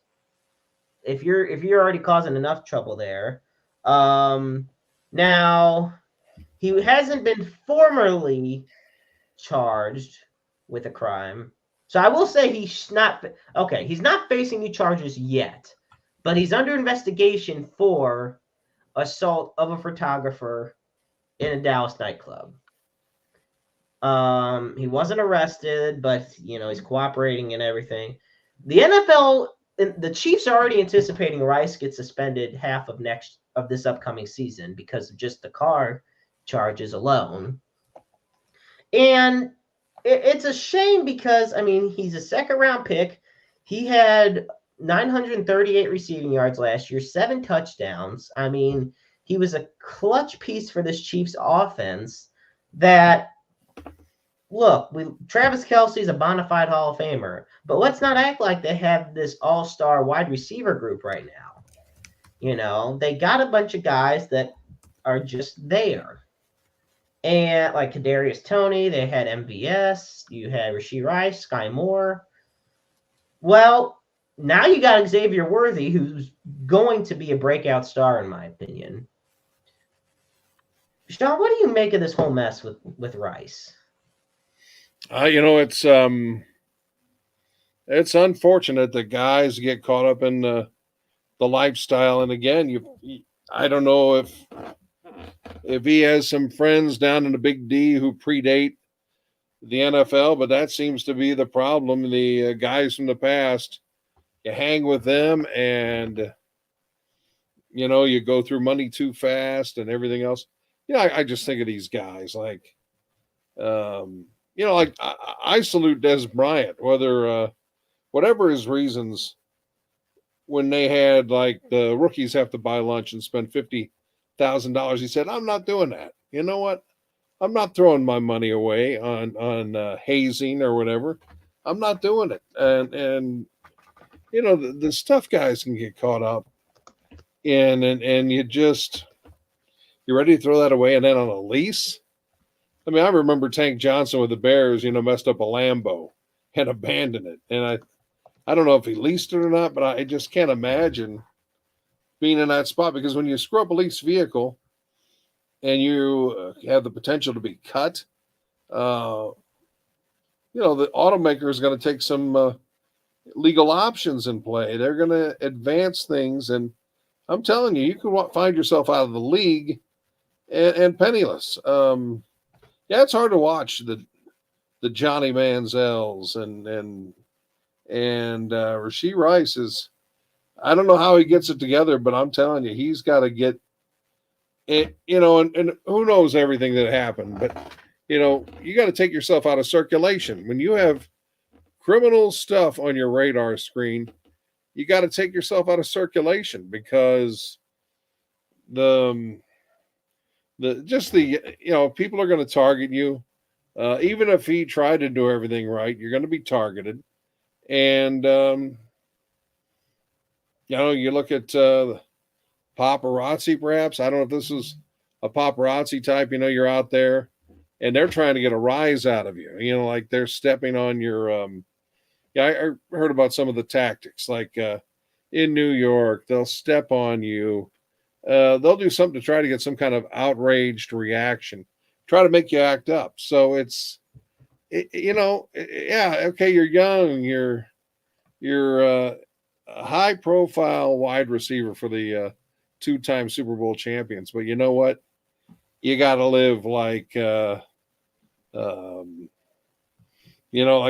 if you're already causing enough trouble there? Now, he hasn't been formally charged with a crime. So I will say he's not okay. He's not facing any charges yet, but he's under investigation for assault of a photographer in a Dallas nightclub. He wasn't arrested, but he's cooperating and everything. The NFL, the Chiefs are already anticipating Rice gets suspended half of this upcoming season because of just the car charges alone. And it's a shame because he's a second round pick. He had 938 receiving yards last year, 7 touchdowns. He was a clutch piece for this Chiefs offense that. Look, Travis Kelce's a bona fide Hall of Famer, but let's not act like they have this all-star wide receiver group right now. They got a bunch of guys that are just there. And like Kadarius Toney, they had MVS, you had Rashee Rice, Sky Moore. Well, now you got Xavier Worthy, who's going to be a breakout star, in my opinion. Shawn, what do you make of this whole mess with Rice?
It's unfortunate that guys get caught up in the lifestyle. And again, I don't know if he has some friends down in the Big D who predate the NFL, but that seems to be the problem. The guys from the past, you hang with them, and you go through money too fast and everything else. I just think of these guys like. Like I salute Des Bryant, whatever his reasons, when they had like the rookies have to buy lunch and spend $50,000. He said, "I'm not doing that. You know what? I'm not throwing my money away on hazing or whatever. I'm not doing it." And the stuff guys can get caught up in, and you're ready to throw that away, and then on a lease. I remember Tank Johnson with the Bears, messed up a Lambo and abandoned it. And I don't know if he leased it or not, but I just can't imagine being in that spot, because when you screw up a leased vehicle and you have the potential to be cut, the automaker is going to take some legal options in play. They're going to advance things. And I'm telling you, you could find yourself out of the league and penniless. Yeah, it's hard to watch the Johnny Manziels and Rashee Rice is. I don't know how he gets it together, but I'm telling you, he's got to get it. And who knows everything that happened, but you got to take yourself out of circulation when you have criminal stuff on your radar screen. You got to take yourself out of circulation, because people are going to target you. Even if he tried to do everything right, you're going to be targeted. And, you look at paparazzi, perhaps. I don't know if this is a paparazzi type. You're out there and they're trying to get a rise out of you. Like they're stepping on your. I heard about some of the tactics, like in New York, they'll step on you. They'll do something to try to get some kind of outraged reaction, try to make you act up. So okay, you're young, you're a high profile wide receiver for the 2-time Super Bowl champions. But you know what? You got to live like, like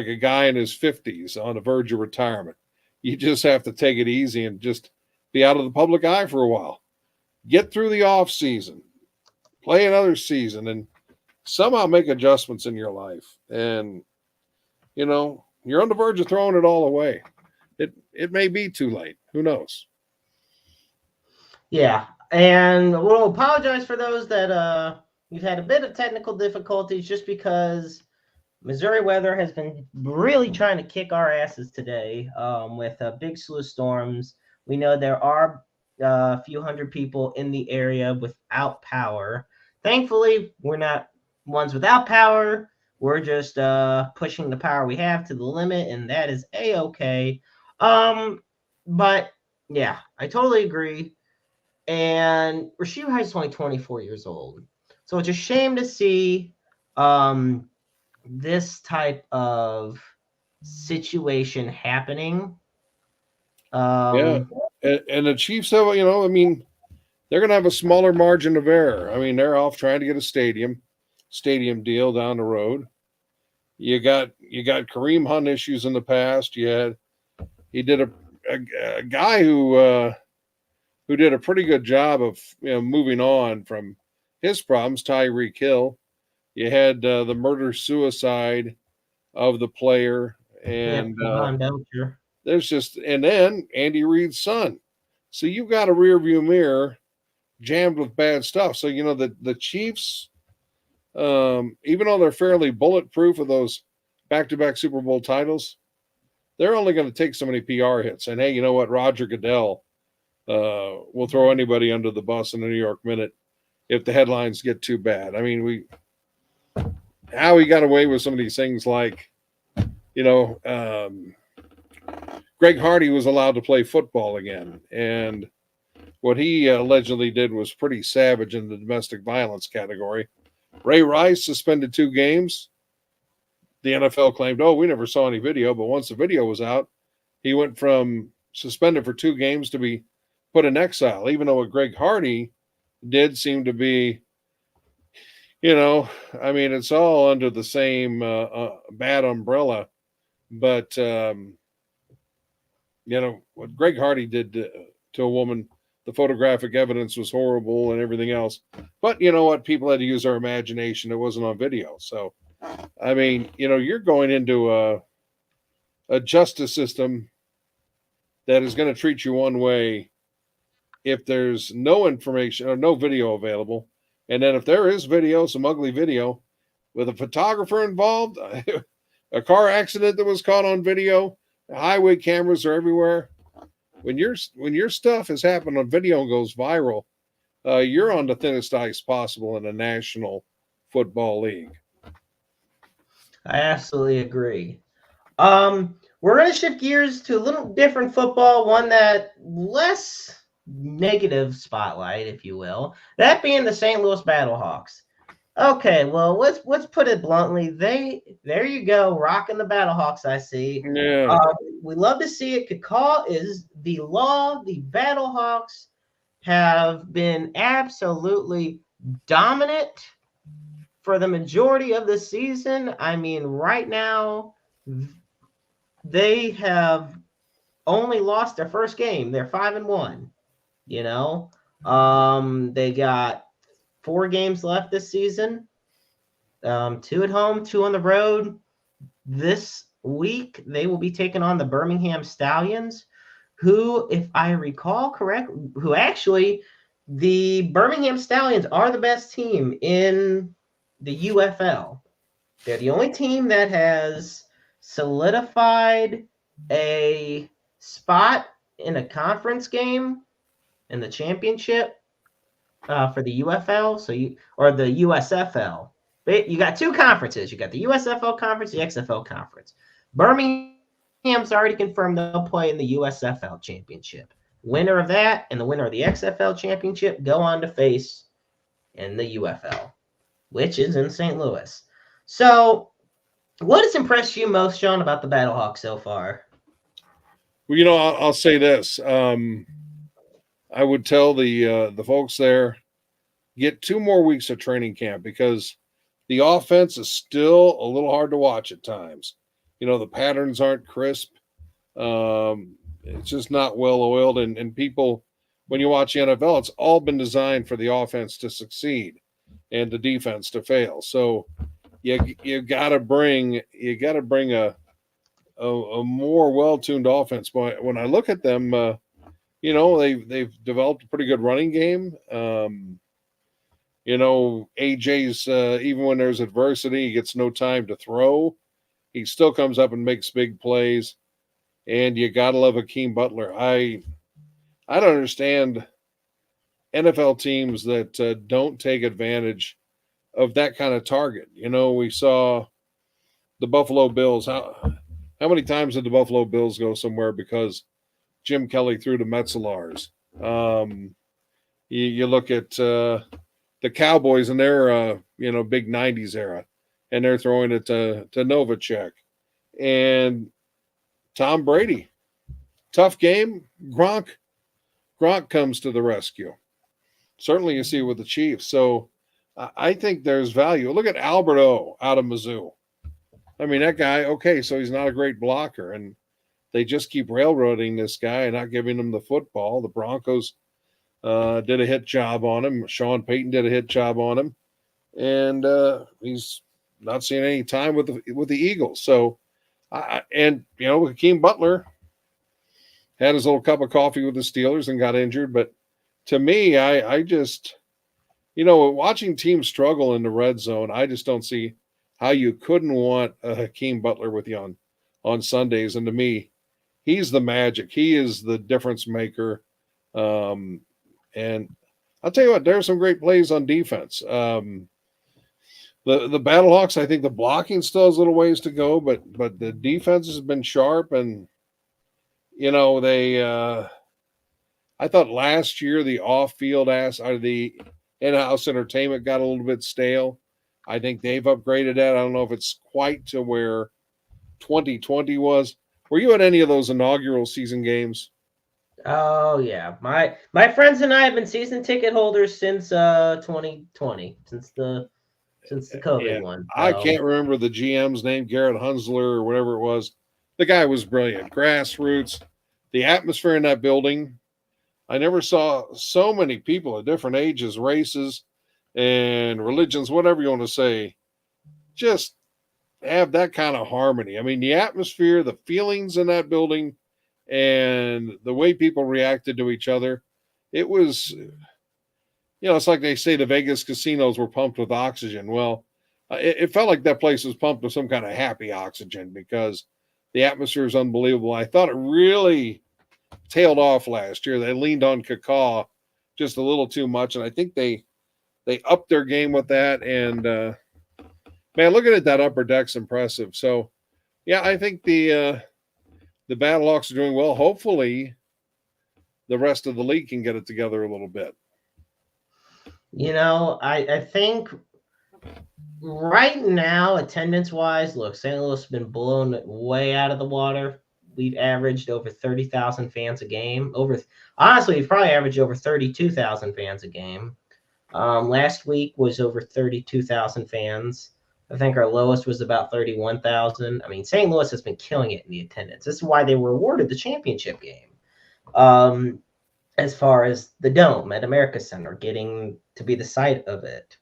a guy in his 50s on the verge of retirement. You just have to take it easy and just be out of the public eye for a while. Get through the off season, play another season, and somehow make adjustments in your life. And, you're on the verge of throwing it all away. It may be too late. Who knows?
Yeah. And we'll apologize for those that we've had a bit of technical difficulties, just because Missouri weather has been really trying to kick our asses today with a big slew of storms. We know there are a few hundred people in the area without power. Thankfully, we're not ones without power. We're just pushing the power we have to the limit, and that is A-okay. But yeah, I totally agree. And Rashee Rice is only 24 years old, so it's a shame to see this type of situation happening.
Yeah.
Um,
And the Chiefs have, I mean, they're going to have a smaller margin of error. I mean, they're off trying to get a stadium deal down the road. You got Kareem Hunt issues in the past. He did a guy who did a pretty good job of moving on from his problems. Tyreek Hill. You had the murder suicide of the player,
yeah,
and
Von Belcher.
and then Andy Reid's son. So you've got a rear view mirror jammed with bad stuff. So the Chiefs, even though they're fairly bulletproof of those back-to-back Super Bowl titles, they're only going to take so many PR hits. And hey, you know what? Roger Goodell will throw anybody under the bus in the New York Minute if the headlines get too bad. I mean, how he got away with some of these things, like Greg Hardy was allowed to play football again, and what he allegedly did was pretty savage in the domestic violence category. Ray Rice suspended 2 games. The NFL claimed, oh, we never saw any video, but once the video was out, he went from suspended for 2 games to be put in exile, even though what Greg Hardy did seem to be, I mean, it's all under the same bad umbrella. But, what Greg Hardy did to a woman, the photographic evidence was horrible and everything else. But you know what? People had to use their imagination. It wasn't on video. So, I mean, you're going into a justice system that is going to treat you one way if there's no information or no video available. And then if there is video, some ugly video with a photographer involved, a car accident that was caught on video, highway cameras are everywhere. When your stuff has happened on video and goes viral, you're on the thinnest ice possible in a national football league.
I absolutely agree. We're going to shift gears to a little different football, one that less negative spotlight, if you will. That being the St. Louis Battlehawks. Okay, well, let's put it bluntly. There you go, rocking the Battlehawks. I see.
Yeah.
We love to see it. Call is the law. The Battlehawks have been absolutely dominant for the majority of the season. I mean, right now, they have only lost their first game. They're 5-1. They got 4 games left this season. 2 at home, 2 on the road. This week, they will be taking on the Birmingham Stallions, who, if I recall correctly, the Birmingham Stallions are the best team in the UFL. They're the only team that has solidified a spot in a conference game in the championship for the UFL, or the USFL. You got 2 conferences. You got the USFL conference, the XFL conference. Birmingham's already confirmed they'll play in the USFL championship. Winner of that and the winner of the XFL championship go on to face in the UFL, which is in St. Louis. So, what has impressed you most, Shawn, about the Battlehawks so far?
Well, I'll say this. I would tell the folks there, get 2 more weeks of training camp, because the offense is still a little hard to watch at times. The patterns aren't crisp. It's just not well oiled. And people, when you watch the NFL, it's all been designed for the offense to succeed and the defense to fail. So you got to bring a more well-tuned offense. But when I look at them, they've developed a pretty good running game. AJ's even when there's adversity, he gets no time to throw. He still comes up and makes big plays. And you gotta love Hakeem Butler. I don't understand NFL teams that don't take advantage of that kind of target. We saw the Buffalo Bills. How many times did the Buffalo Bills go somewhere because Jim Kelly threw to Metzelars? You look at the Cowboys in their big 90s era, and they're throwing it to Novacek. And Tom Brady, tough game. Gronk comes to the rescue. Certainly, you see it with the Chiefs. So I think there's value. Look at Albert O out of Mizzou. I mean, that guy. Okay, so he's not a great blocker, and they just keep railroading this guy and not giving him the football. The Broncos did a hit job on him. Sean Payton did a hit job on him, and he's not seeing any time with the Eagles. So, and Hakeem Butler had his little cup of coffee with the Steelers and got injured. But to me, I just, watching teams struggle in the red zone, I just don't see how you couldn't want a Hakeem Butler with you on Sundays. And to me, he's the magic. He is the difference maker. And I'll tell you what, there's some great plays on defense. The Battlehawks, I think the blocking still has a little ways to go, but the defense has been sharp, and I thought last year the off-field the in-house entertainment got a little bit stale. I think they've upgraded that. I don't know if it's quite to where 2020 was. Were you at any of those inaugural season games?
Oh yeah, my friends and I have been season ticket holders since 2020, since the COVID one. So.
I can't remember the GM's name, Garrett Hunsler or whatever it was. The guy was brilliant. Grassroots, the atmosphere in that building. I never saw so many people of different ages, races, and religions, whatever you want to say, just have that kind of harmony. I mean, the atmosphere, the feelings in that building, and the way people reacted to each other, it was, it's like they say the Vegas casinos were pumped with oxygen. Well, it felt like that place was pumped with some kind of happy oxygen because the atmosphere is unbelievable. I thought it really tailed off last year. They leaned on Kaká just a little too much, and I think they upped their game with that. And man, looking at that upper deck's impressive. So, yeah, I think the Battlehawks are doing well. Hopefully, the rest of the league can get it together a little bit.
I think right now, attendance-wise, look, St. Louis has been blown way out of the water. We've averaged over 30,000 fans a game. Honestly, we've probably averaged over 32,000 fans a game. Last week was over 32,000 fans. I think our lowest was about 31,000. I mean, St. Louis has been killing it in the attendance. This is why they were awarded the championship game. As far as the Dome at America Center, getting to be the site of it.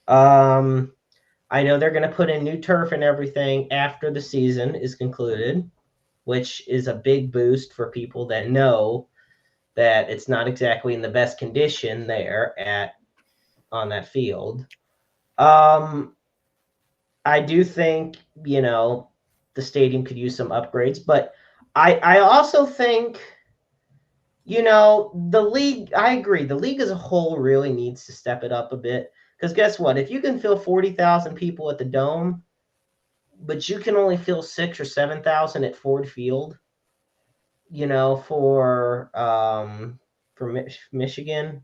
I know they're going to put in new turf and everything after the season is concluded, which is a big boost for people that know that it's not exactly in the best condition there on that field. I do think, the stadium could use some upgrades, but I also think, the league, I agree, the league as a whole really needs to step it up a bit. Because guess what? If you can fill 40,000 people at the Dome, but you can only fill 6,000 or 7,000 at Ford Field, for Michigan,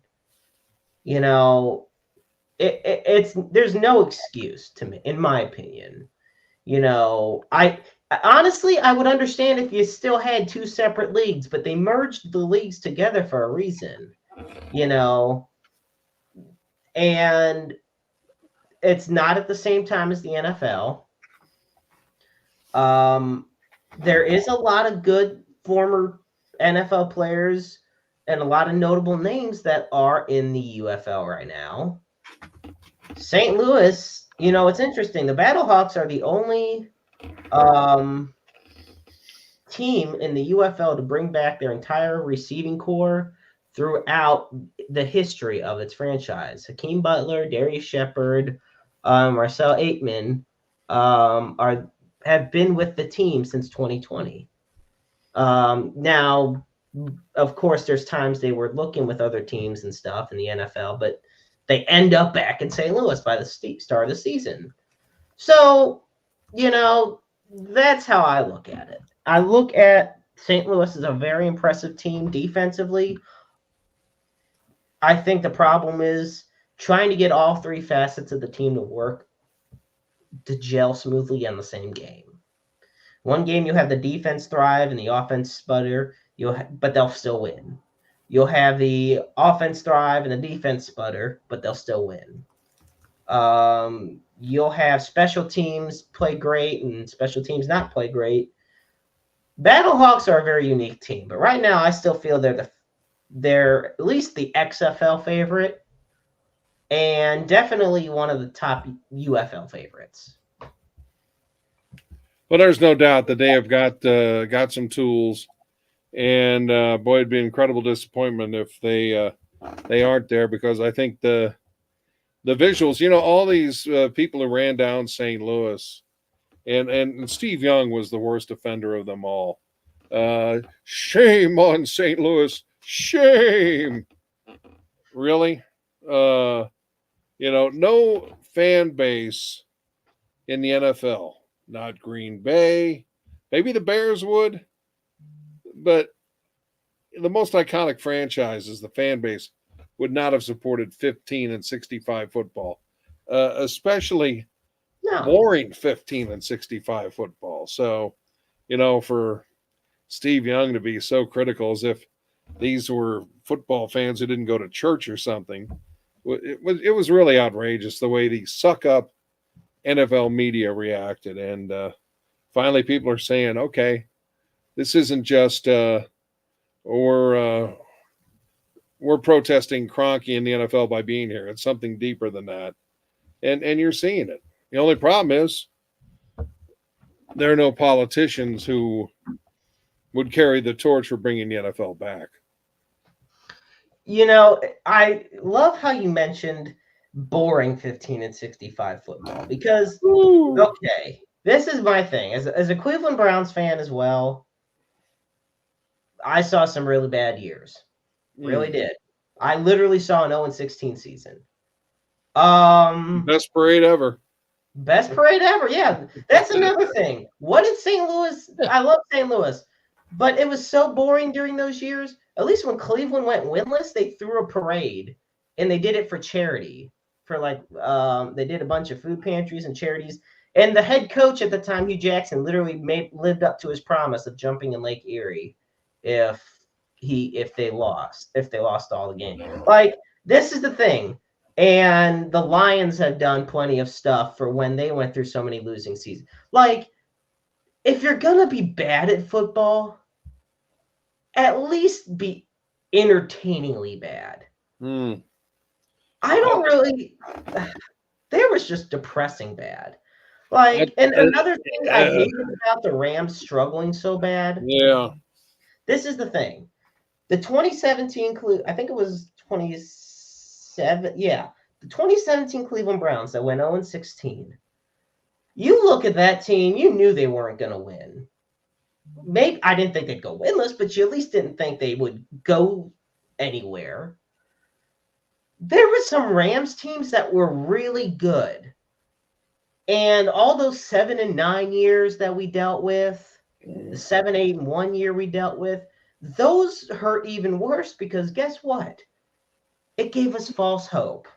it's there's no excuse to me, in my opinion. I honestly, I would understand if you still had two separate leagues, but they merged the leagues together for a reason, and it's not at the same time as the NFL. There is a lot of good former NFL players and a lot of notable names that are in the UFL right now. St. Louis, it's interesting. The Battlehawks are the only team in the UFL to bring back their entire receiving core throughout the history of its franchise. Hakeem Butler, Darius Shepard, Marcel Aitman have been with the team since 2020. Now, of course, there's times they were looking with other teams and stuff in the NFL, but they end up back in St. Louis by the start of the season. So, that's how I look at it. I look at St. Louis as a very impressive team defensively. I think the problem is trying to get all three facets of the team to work to gel smoothly on the same game. One game you'll have the defense thrive and the offense sputter, but they'll still win. You'll have the offense thrive and the defense sputter, but they'll still win. You'll have special teams play great and special teams not play great. Battlehawks are a very unique team, but right now I still feel they're at least the XFL favorite and definitely one of the top UFL favorites.
Well, there's no doubt that they have got some tools, and boy, it'd be an incredible disappointment if they aren't there, because I think the visuals, all these people who ran down St. Louis, and Steve Young was the worst offender of them all. Shame on St. Louis, shame. Really, no fan base in the NFL. Not Green Bay. Maybe the Bears would, but the most iconic franchises, the fan base would not have supported 15 and 65 football, especially boring 15 and 65 football. So, for Steve Young to be so critical, as if these were football fans who didn't go to church or something, it was really outrageous the way the suck up NFL media reacted. And finally people are saying, okay, this isn't just we're protesting Kroenke and the NFL by being here. It's something deeper than that. And you're seeing it. The only problem is there are no politicians who would carry the torch for bringing the NFL back.
I love how you mentioned boring 15 and 65 football, because okay, this is my thing as a Cleveland Browns fan as well. I saw some really bad years, really did. I literally saw an 0-16 season.
Best parade ever.
Yeah, that's another thing. What did St. Louis? I love St. Louis, but it was so boring during those years. At least when Cleveland went winless, they threw a parade, and they did it for charity. For they did a bunch of food pantries and charities. And the head coach at the time, Hugh Jackson, literally lived up to his promise of jumping in Lake Erie if they lost all the games. Like, this is the thing. And the Lions have done plenty of stuff for when they went through so many losing seasons. Like, if you're gonna be bad at football, at least be entertainingly bad. I don't really. There was just depressing bad. And another thing I hated about the Rams struggling so bad.
Yeah.
This is the thing. The 2017, I think it was 27. Yeah, the 2017 Cleveland Browns that went 0-16. You look at that team, you knew they weren't going to win. Maybe I didn't think they'd go winless, but you at least didn't think they would go anywhere. There were some Rams teams that were really good. And all those 7-9 years that we dealt with, the 7-8-1 year we dealt with, those hurt even worse, because guess what? It gave us false hope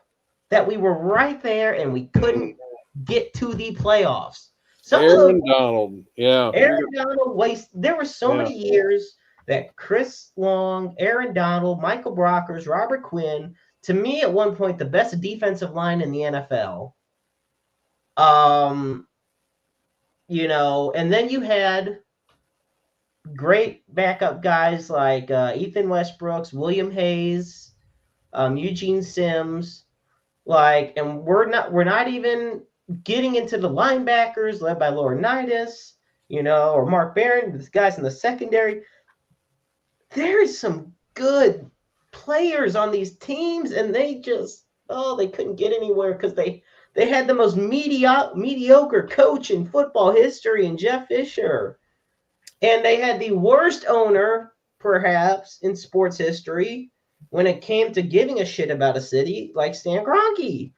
that we were right there and we couldn't get to the playoffs.
Aaron Donald. Yeah.
Aaron Donald there were so many years that Chris Long, Aaron Donald, Michael Brockers, Robert Quinn, to me at one point the best defensive line in the NFL. And then you had great backup guys like Ethan Westbrooks, William Hayes, Eugene Sims, and we're not even getting into the linebackers led by Laurinaitis, or Mark Barron, the guys in the secondary. There's some good players on these teams, and they just they couldn't get anywhere because they had the most mediocre coach in football history in Jeff Fisher. And they had the worst owner, perhaps, in sports history when it came to giving a shit about a city, like Stan Kroenke.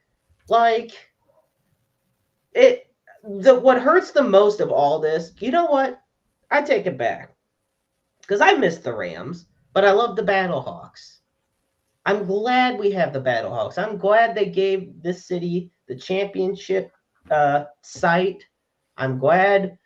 What hurts the most of all this, you know what? I take it back. Because I miss the Rams, but I love the Battlehawks. I'm glad we have the Battlehawks. I'm glad they gave this city the championship site. I'm glad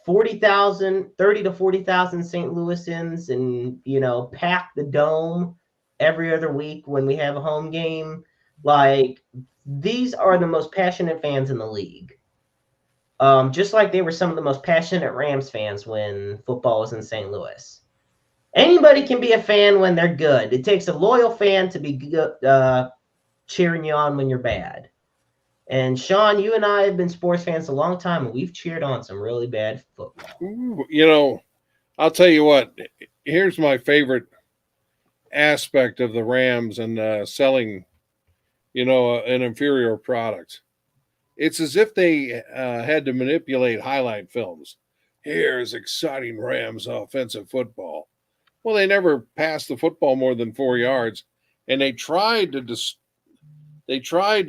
30 to 40,000 St. Louisans and, pack the dome every other week when we have a home game. Like, these are the most passionate fans in the league. Just like they were some of the most passionate Rams fans when football was in St. Louis. Anybody can be a fan when they're good. It takes a loyal fan to be good, cheering you on when you're bad. And Shawn, you and I have been sports fans a long time, and we've cheered on some really bad football.
Ooh, I'll tell you what. Here's my favorite aspect of the Rams and selling, an inferior product. It's as if they had to manipulate highlight films. Here's exciting Rams offensive football. Well, they never passed the football more than 4 yards, and they tried to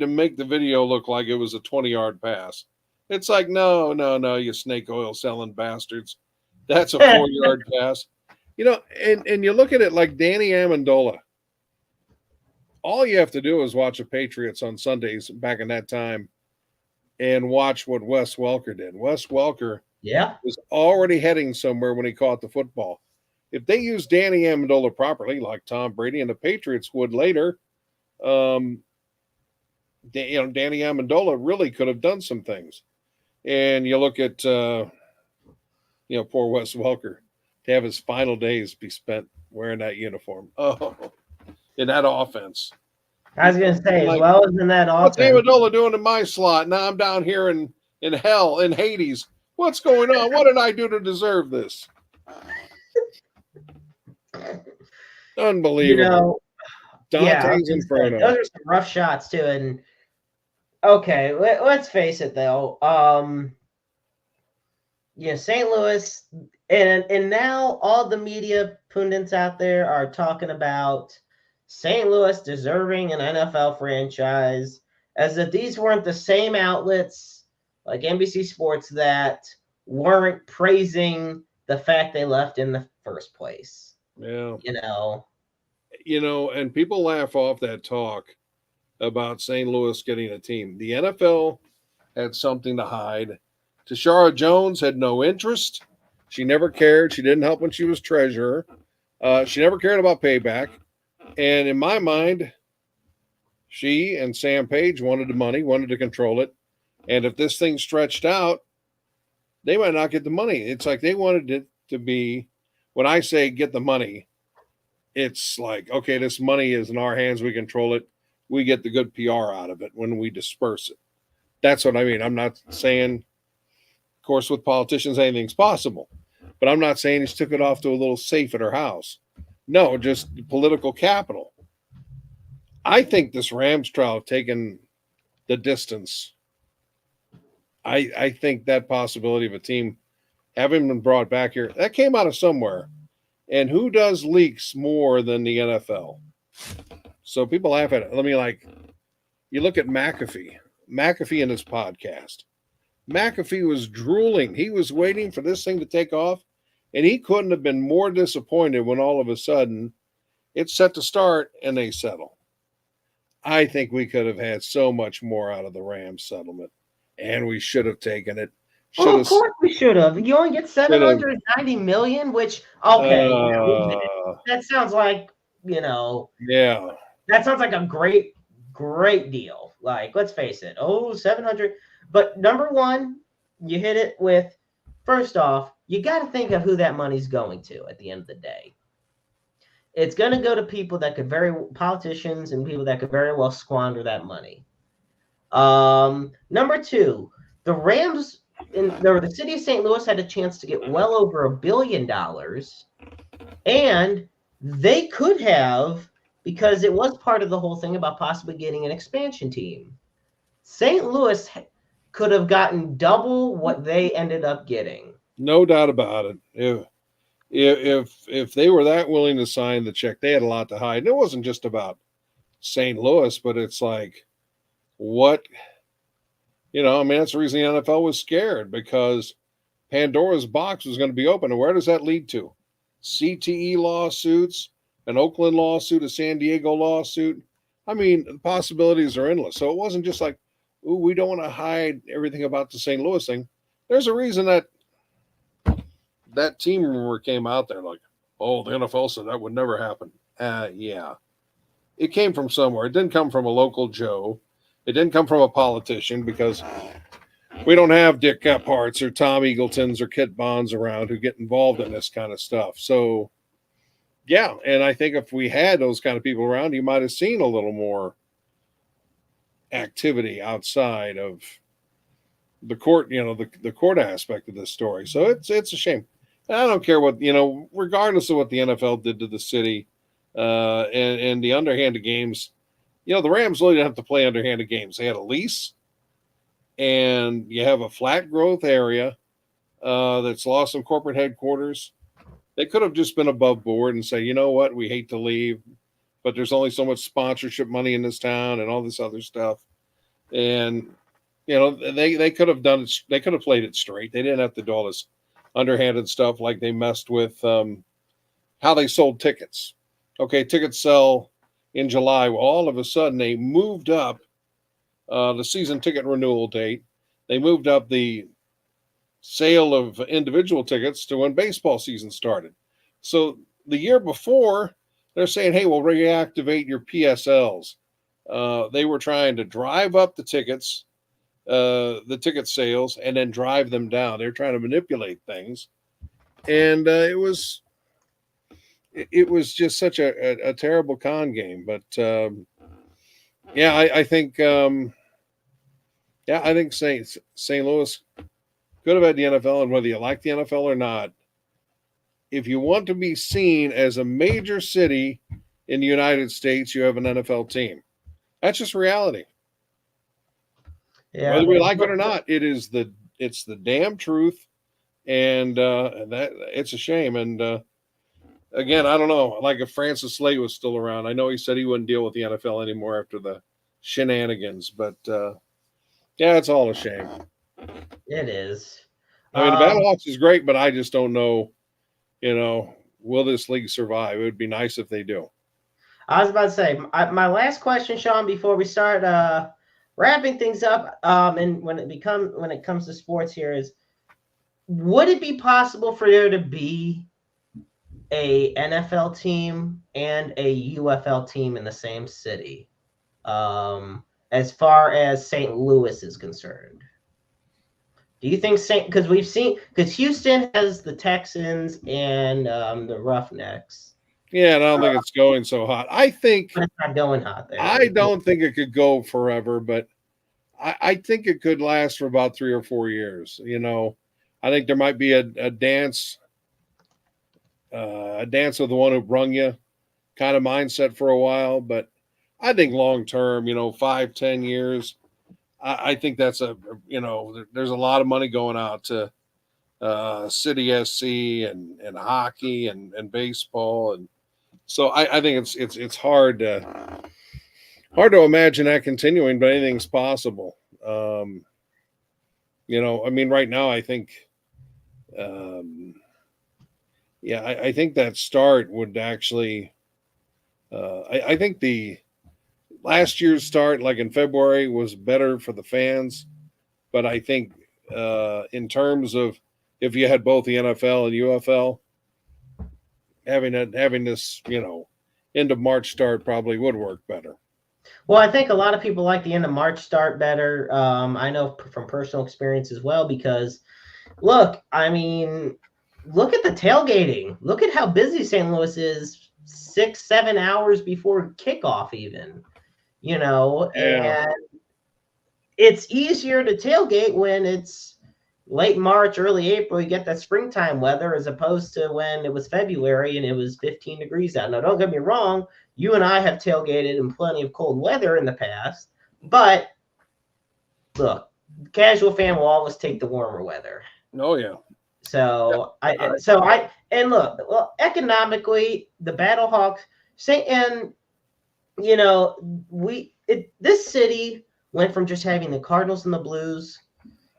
make the video look like it was a 20-yard pass. It's like, no, you snake oil selling bastards. That's a 4-yard pass. And you look at it like Danny Amendola. All you have to do is watch the Patriots on Sundays back in that time and watch what Wes Welker did. Wes Welker was already heading somewhere when he caught the football. If they used Danny Amendola properly, like Tom Brady and the Patriots would later, Danny Amendola really could have done some things. And you look at, poor Wes Welker to have his final days be spent wearing that uniform. Oh, in that offense.
I was going to say, as well as in that offense.
What's Amendola doing in my slot? Now I'm down here in hell, in Hades. What's going on? What did I do to deserve this? Unbelievable. Dante's Inferno.
Those are some rough shots too. And okay, let's face it though. St. Louis and now all the media pundits out there are talking about St. Louis deserving an NFL franchise, as if these weren't the same outlets like NBC Sports that weren't praising the fact they left in the first place.
Yeah.
And
people laugh off that talk about St. Louis getting a team. The NFL had something to hide. Tashara Jones had no interest. She never cared. She didn't help when she was treasurer. She never cared about payback. And in my mind, she and Sam Page wanted the money, wanted to control it. And if this thing stretched out, they might not get the money. It's like they wanted it to be, when I say get the money, it's like, okay, this money is in our hands. We control it. We get the good PR out of it when we disperse it. That's what I mean. I'm not saying, of course, with politicians, anything's possible. But I'm not saying he took it off to a little safe at her house. No, just political capital. I think this Rams trial have taken the distance. I think that possibility of a team having been brought back here, that came out of somewhere. And who does leaks more than the NFL? So people laugh at it. You look at McAfee in his podcast. McAfee was drooling. He was waiting for this thing to take off, and he couldn't have been more disappointed when all of a sudden it's set to start and they settle. I think we could have had so much more out of the Rams settlement, and we should have taken it.
Of course we should have. You only get $790 million, which that sounds like
Yeah,
that sounds like a great deal. Like, let's face it. 700. But number one, you hit it with. First off, you got to think of who that money's going to at the end of the day. It's going to go to people that politicians and people that could very well squander that money. Number two, the Rams the city of St. Louis had a chance to get well over $1 billion, and they could have, because it was part of the whole thing about possibly getting an expansion team. St. Louis could have gotten double what they ended up getting.
No doubt about it. If they were that willing to sign the check, they had a lot to hide. And it wasn't just about St. Louis, but it's like, what? That's the reason the NFL was scared, because Pandora's box was going to be open. And where does that lead to? CTE lawsuits, an Oakland lawsuit, a San Diego lawsuit. The possibilities are endless. So it wasn't just like, ooh, we don't want to hide everything about the St. Louis thing. There's a reason that that team rumor came out there like, oh, the NFL said that would never happen. Yeah. It came from somewhere. It didn't come from a local Joe. It didn't come from a politician because we don't have Dick Gephardts or Tom Eagletons or Kit Bonds around who get involved in this kind of stuff. So, yeah. And I think if we had those kind of people around, you might have seen a little more activity outside of the court, the court aspect of this story. So it's a shame. And I don't care what, regardless of what the NFL did to the city and the underhanded games, the Rams really didn't have to play underhanded games. They had a lease and you have a flat growth area that's lost some corporate headquarters. They could have just been above board and say, you know what, we hate to leave, but there's only so much sponsorship money in this town and all this other stuff. And, they could have done it. They could have played it straight. They didn't have to do all this underhanded stuff like they messed with how they sold tickets. Okay, tickets sell in July. Well, all of a sudden they moved up the season ticket renewal date. They moved up the sale of individual tickets to when baseball season started. So the year before, they're saying, hey, we'll reactivate your PSLs. They were trying to drive up the ticket sales, and then drive them down. They're trying to manipulate things. And it was just such a terrible con game. But I think St. Louis could have had the NFL, and whether you like the NFL or not, if you want to be seen as a major city in the United States, you have an NFL team. That's just reality. Yeah, whether we like it or not, it's the damn truth, and that it's a shame. And again, I don't know. Like if Francis Slate was still around, I know he said he wouldn't deal with the NFL anymore after the shenanigans. But it's all a shame.
It is.
I mean, the Battlehawks is great, but I just don't know. Will this league survive? It would be nice if they do.
I was about to say my last question, Shawn, before we start wrapping things up, and when it comes to sports here is, would it be possible for there to be a NFL team and a UFL team in the same city, as far as St. Louis is concerned? Do you think because Houston has the Texans and the Roughnecks?
Yeah, and I don't think it's going so hot. I think
it's not going hot there.
I don't think it could go forever, but I think it could last for about 3 or 4 years. I think there might be a dance with the one who brung you kind of mindset for a while, but I think long term, 5-10 years, I think that's there's a lot of money going out to City SC and hockey and baseball, and so I think it's hard to imagine that continuing, but anything's possible. I mean, right now I think, I think that start would actually. I think the last year's start, like in February, was better for the fans, but I think in terms of if you had both the NFL and UFL, having this, end of March start probably would work better.
Well, I think a lot of people like the end of March start better. I know from personal experience as well, because look at the tailgating. Look at how busy St. Louis is 6-7 hours before kickoff even, and it's easier to tailgate when it's late March, early April. You get that springtime weather as opposed to when it was February and it was 15 degrees out. Now, don't get me wrong. You and I have tailgated in plenty of cold weather in the past, but look, casual fan will always take the warmer weather.
Oh yeah.
So economically, the Battlehawks this city went from just having the Cardinals and the Blues.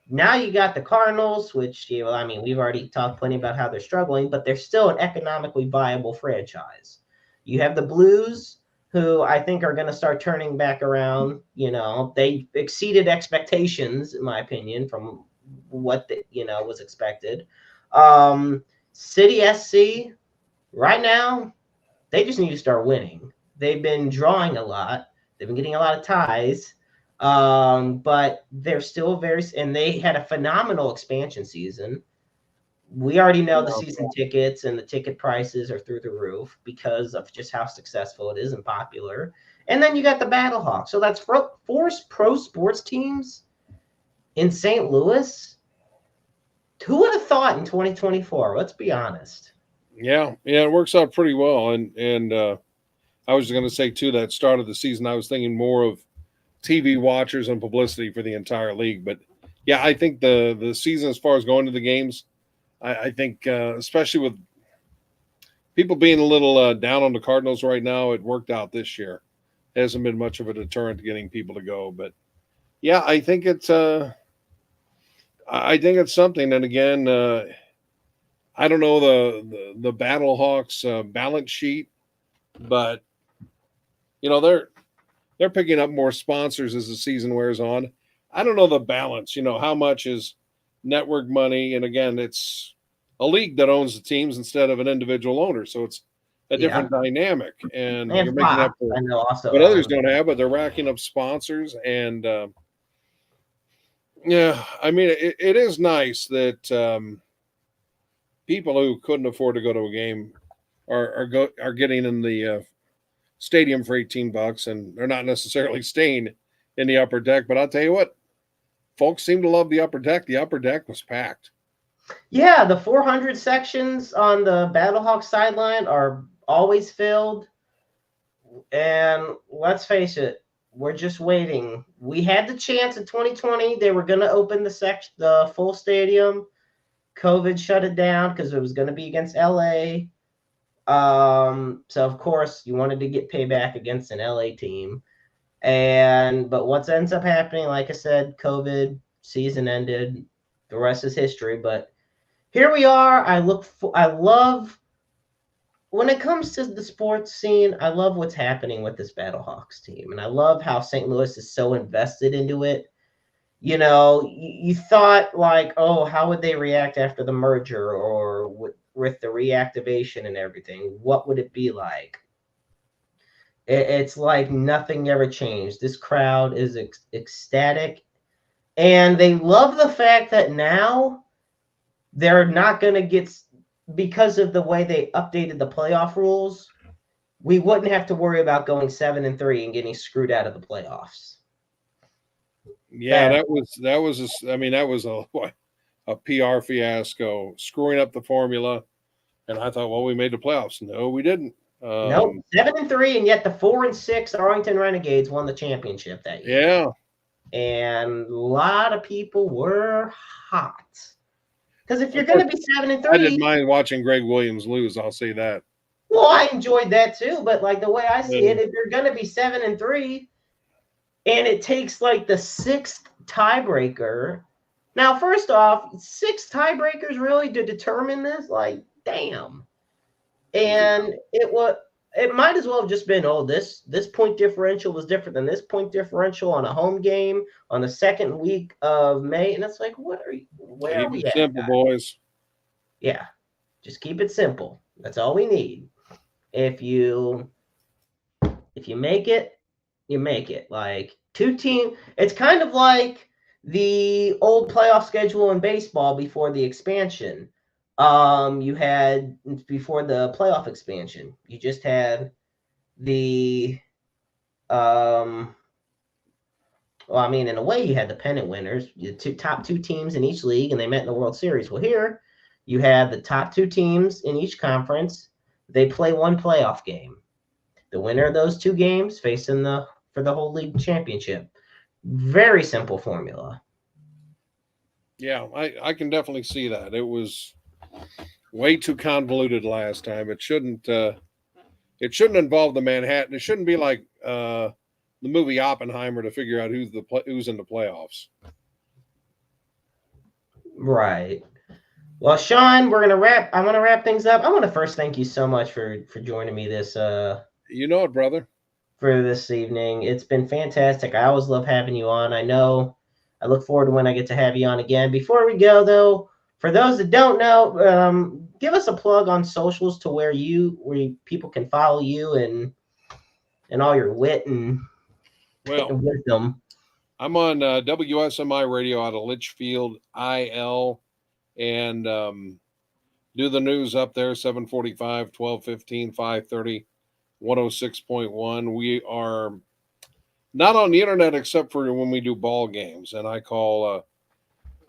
Now you got the Cardinals, which, we've already talked plenty about how they're struggling, but they're still an economically viable franchise. You have the Blues, who I think are going to start turning back around. They exceeded expectations, in my opinion, from what was expected. City SC right now, they just need to start winning. They've been drawing a lot. They've been getting a lot of ties. But they're still and they had a phenomenal expansion season. We already know the season tickets and the ticket prices are through the roof because of just how successful it is and popular. And then you got the Battlehawks. So that's four pro sports teams in St. Louis. Who would have thought in 2024? Let's be honest.
Yeah, it works out pretty well. And I was going to say too, that start of the season, I was thinking more of TV watchers and publicity for the entire league. But yeah, I think the season, as far as going to the games, I think especially with people being a little down on the Cardinals right now, it worked out this year. It hasn't been much of a deterrent to getting people to go. But yeah, I think it's something. And again, I don't know the Battlehawks balance sheet, but they're picking up more sponsors as the season wears on. I don't know the balance. How much is network money, and again, it's a league that owns the teams instead of an individual owner, so it's a different dynamic, and you're making up for what others don't have, but they're racking up sponsors, and yeah, I mean, it is nice that people who couldn't afford to go to a game are getting in the stadium for $18, and they're not necessarily staying in the upper deck. But I'll tell you what, folks seem to love the upper deck. The upper deck was packed.
Yeah, the 400 sections on the Battlehawks sideline are always filled. And let's face it, we're just waiting. We had the chance in 2020. They were going to open the full stadium. COVID shut it down because it was going to be against LA. So of course you wanted to get payback against an LA team. But what ends up happening, like I said, COVID, season ended. The rest is history. But here we are. I love, when it comes to the sports scene, I love what's happening with this Battlehawks team. And I love how St. Louis is so invested into it. You thought like, oh, how would they react after the merger or with the reactivation and everything? What would it be like? It's like nothing ever changed. This crowd is ecstatic. And they love the fact that now they're not going to get, because of the way they updated the playoff rules, we wouldn't have to worry about going 7-3 and getting screwed out of the playoffs.
Yeah, that was a PR fiasco, screwing up the formula. And I thought, well, we made the playoffs. No, we didn't.
Nope, 7-3, and yet the 4-6 Arlington Renegades won the championship that year.
Yeah,
and a lot of people were hot because if you're going to be 7-3,
I didn't mind watching Greg Williams lose. I'll say that.
Well, I enjoyed that too, but like the way I see it, if you're going to be 7-3, and it takes like the 6th tiebreaker. Now, first off, 6 tiebreakers really to determine this? Like, damn. And it might as well have just been, this point differential was different than this point differential on a home game on the second week of May. And it's like, where are we at?
Simple, boys.
Yeah. Just keep it simple. That's all we need. If you make it, you make it. Like 2 teams, it's kind of like the old playoff schedule in baseball before the expansion. You had, before the playoff expansion, you just had the in a way you had the pennant winners, the top 2 teams in each league, and they met in the World Series. Well, here you have the top 2 teams in each conference. They play one playoff game. The winner of those 2 games facing for the whole league championship. Very simple formula.
Yeah, I can definitely see that. It was way too convoluted last time. It shouldn't involve the Manhattan. It shouldn't be like the movie Oppenheimer to figure out who's in the playoffs.
Right. Well, Shawn, I want to wrap things up. I want to first thank you so much for joining me this.
You know it, brother.
for this evening. It's been fantastic. I always love having you on. I look forward to when I get to have you on again. Before we go, though, for those that don't know, give us a plug on socials to where people can follow you and all your wit and
Well,
wisdom.
I'm on WSMI radio out of Litchfield, IL, and do the news up there 7:45, 12:15, 5:30, 106.1. We are not on the internet except for when we do ball games, and I call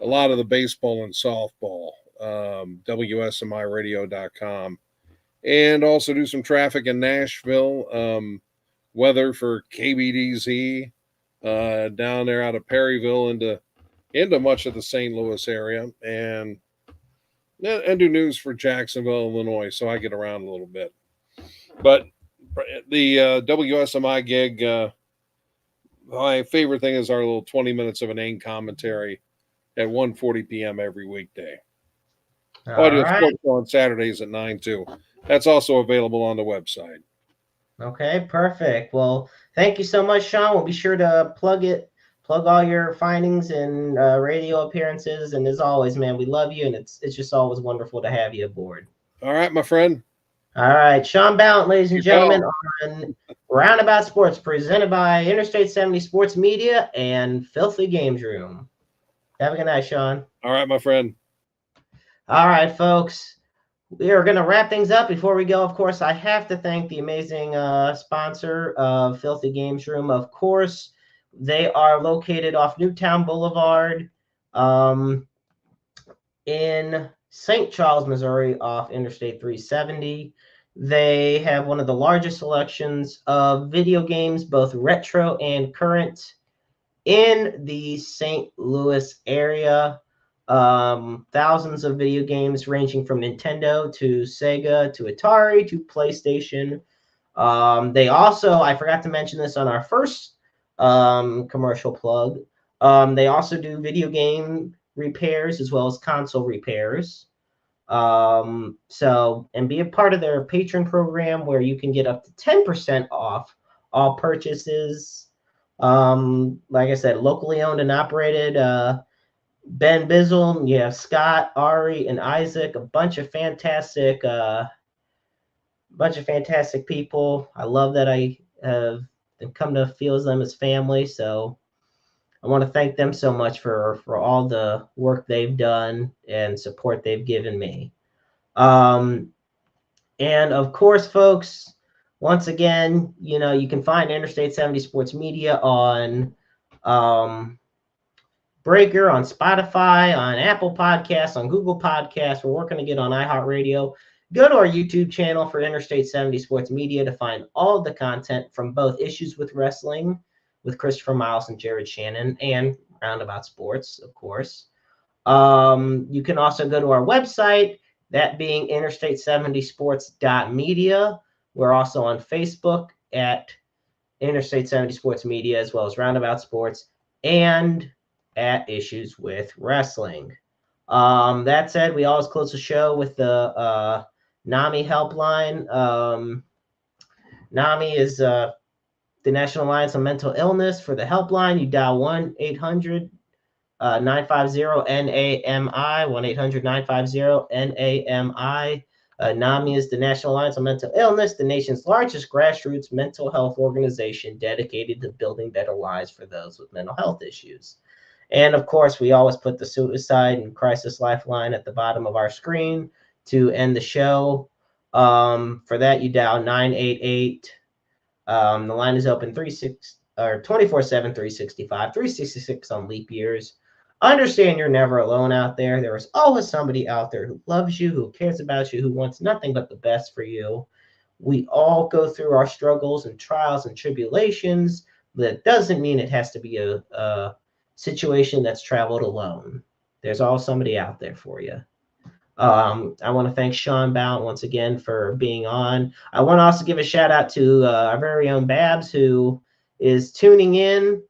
a lot of the baseball and softball, WSMIradio.com, and also do some traffic in Nashville, weather for KBDZ down there out of Perryville into much of the St. Louis area, and do news for Jacksonville, Illinois, so I get around a little bit. But the WSMI gig, my favorite thing is our little 20 minutes of inane commentary at 1:40 p.m. every weekday. Audio sports on Saturdays at 9 too. That's also available on the website.
Okay, perfect. Well, thank you so much, Shawn. We'll be sure to plug all your findings and radio appearances. And as always, man, we love you, and it's just always wonderful to have you aboard.
All right, my friend.
All right, Shawn Balint, ladies and gentlemen, on Roundabout Sports, presented by Interstate 70 Sports Media and Filthy Games Room. Have a good night, Shawn.
All right, my friend.
All right, folks. We are going to wrap things up. Before we go, of course, I have to thank the amazing sponsor of Filthy Games Room. Of course, they are located off Newtown Boulevard in St. Charles, Missouri, off Interstate 370. They have one of the largest selections of video games, both retro and current, in the St. Louis area. Thousands of video games ranging from Nintendo to Sega to Atari to PlayStation. They also, I forgot to mention this on our first commercial plug, they also do video game repairs as well as console repairs. And be a part of their patron program where you can get up to 10% off all purchases. Like I said, locally owned and operated. Ben Bizzle, you have Scott, Ari, and Isaac, a bunch of fantastic people. I love that I have come to feel them as family. So I want to thank them so much for all the work they've done and support they've given me. And of course, folks, once again, you can find Interstate 70 Sports Media on Breaker, on Spotify, on Apple Podcasts, on Google Podcasts. We're working to get on iHeartRadio. Go to our YouTube channel for Interstate 70 Sports Media to find all of the content from both Issues with Wrestling with Christopher Miles and Jared Shannon and Roundabout Sports, of course. You can also go to our website, that being interstate70sports.media. We're also on Facebook at Interstate 70 Sports Media, as well as Roundabout Sports, and at Issues with Wrestling. That said, we always close the show with the NAMI helpline. NAMI is the National Alliance on Mental Illness. For the helpline, you dial 1-800-950-NAMI, 1-800-950-NAMI. NAMI is the National Alliance on Mental Illness, the nation's largest grassroots mental health organization dedicated to building better lives for those with mental health issues. And of course, we always put the suicide and crisis lifeline at the bottom of our screen to end the show. For that, you dial 988. The line is open 24/7, 365, 366 on leap years. Understand you're never alone out there. There is always somebody out there who loves you, who cares about you, who wants nothing but the best for you. We all go through our struggles and trials and tribulations, but that doesn't mean it has to be a situation that's traveled alone. There's always somebody out there for you. I want to thank Shawn Balint once again for being on. I want to also give a shout out to our very own Babs, who is tuning in.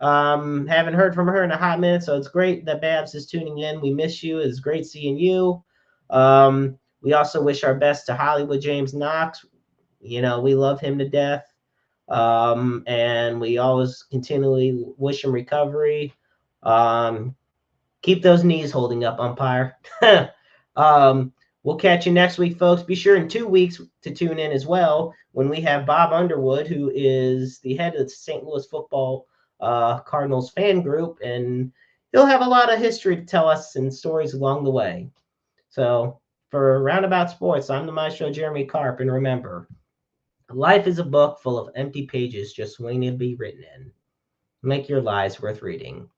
Haven't heard from her in a hot minute, so it's great that Babs is tuning in. We miss you. It's great seeing you. We also wish our best to Hollywood James Knox. We love him to death. And we always continually wish him recovery. Keep those knees holding up, umpire. We'll catch you next week, folks. Be sure in 2 weeks to tune in as well when we have Bob Underwood, who is the head of the St. Louis football Cardinals fan group, and he'll have a lot of history to tell us and stories along the way. So for Roundabout Sports, I'm the Maestro Jeremy Karp, and remember, life is a book full of empty pages just waiting to be written in. Make your lives worth reading.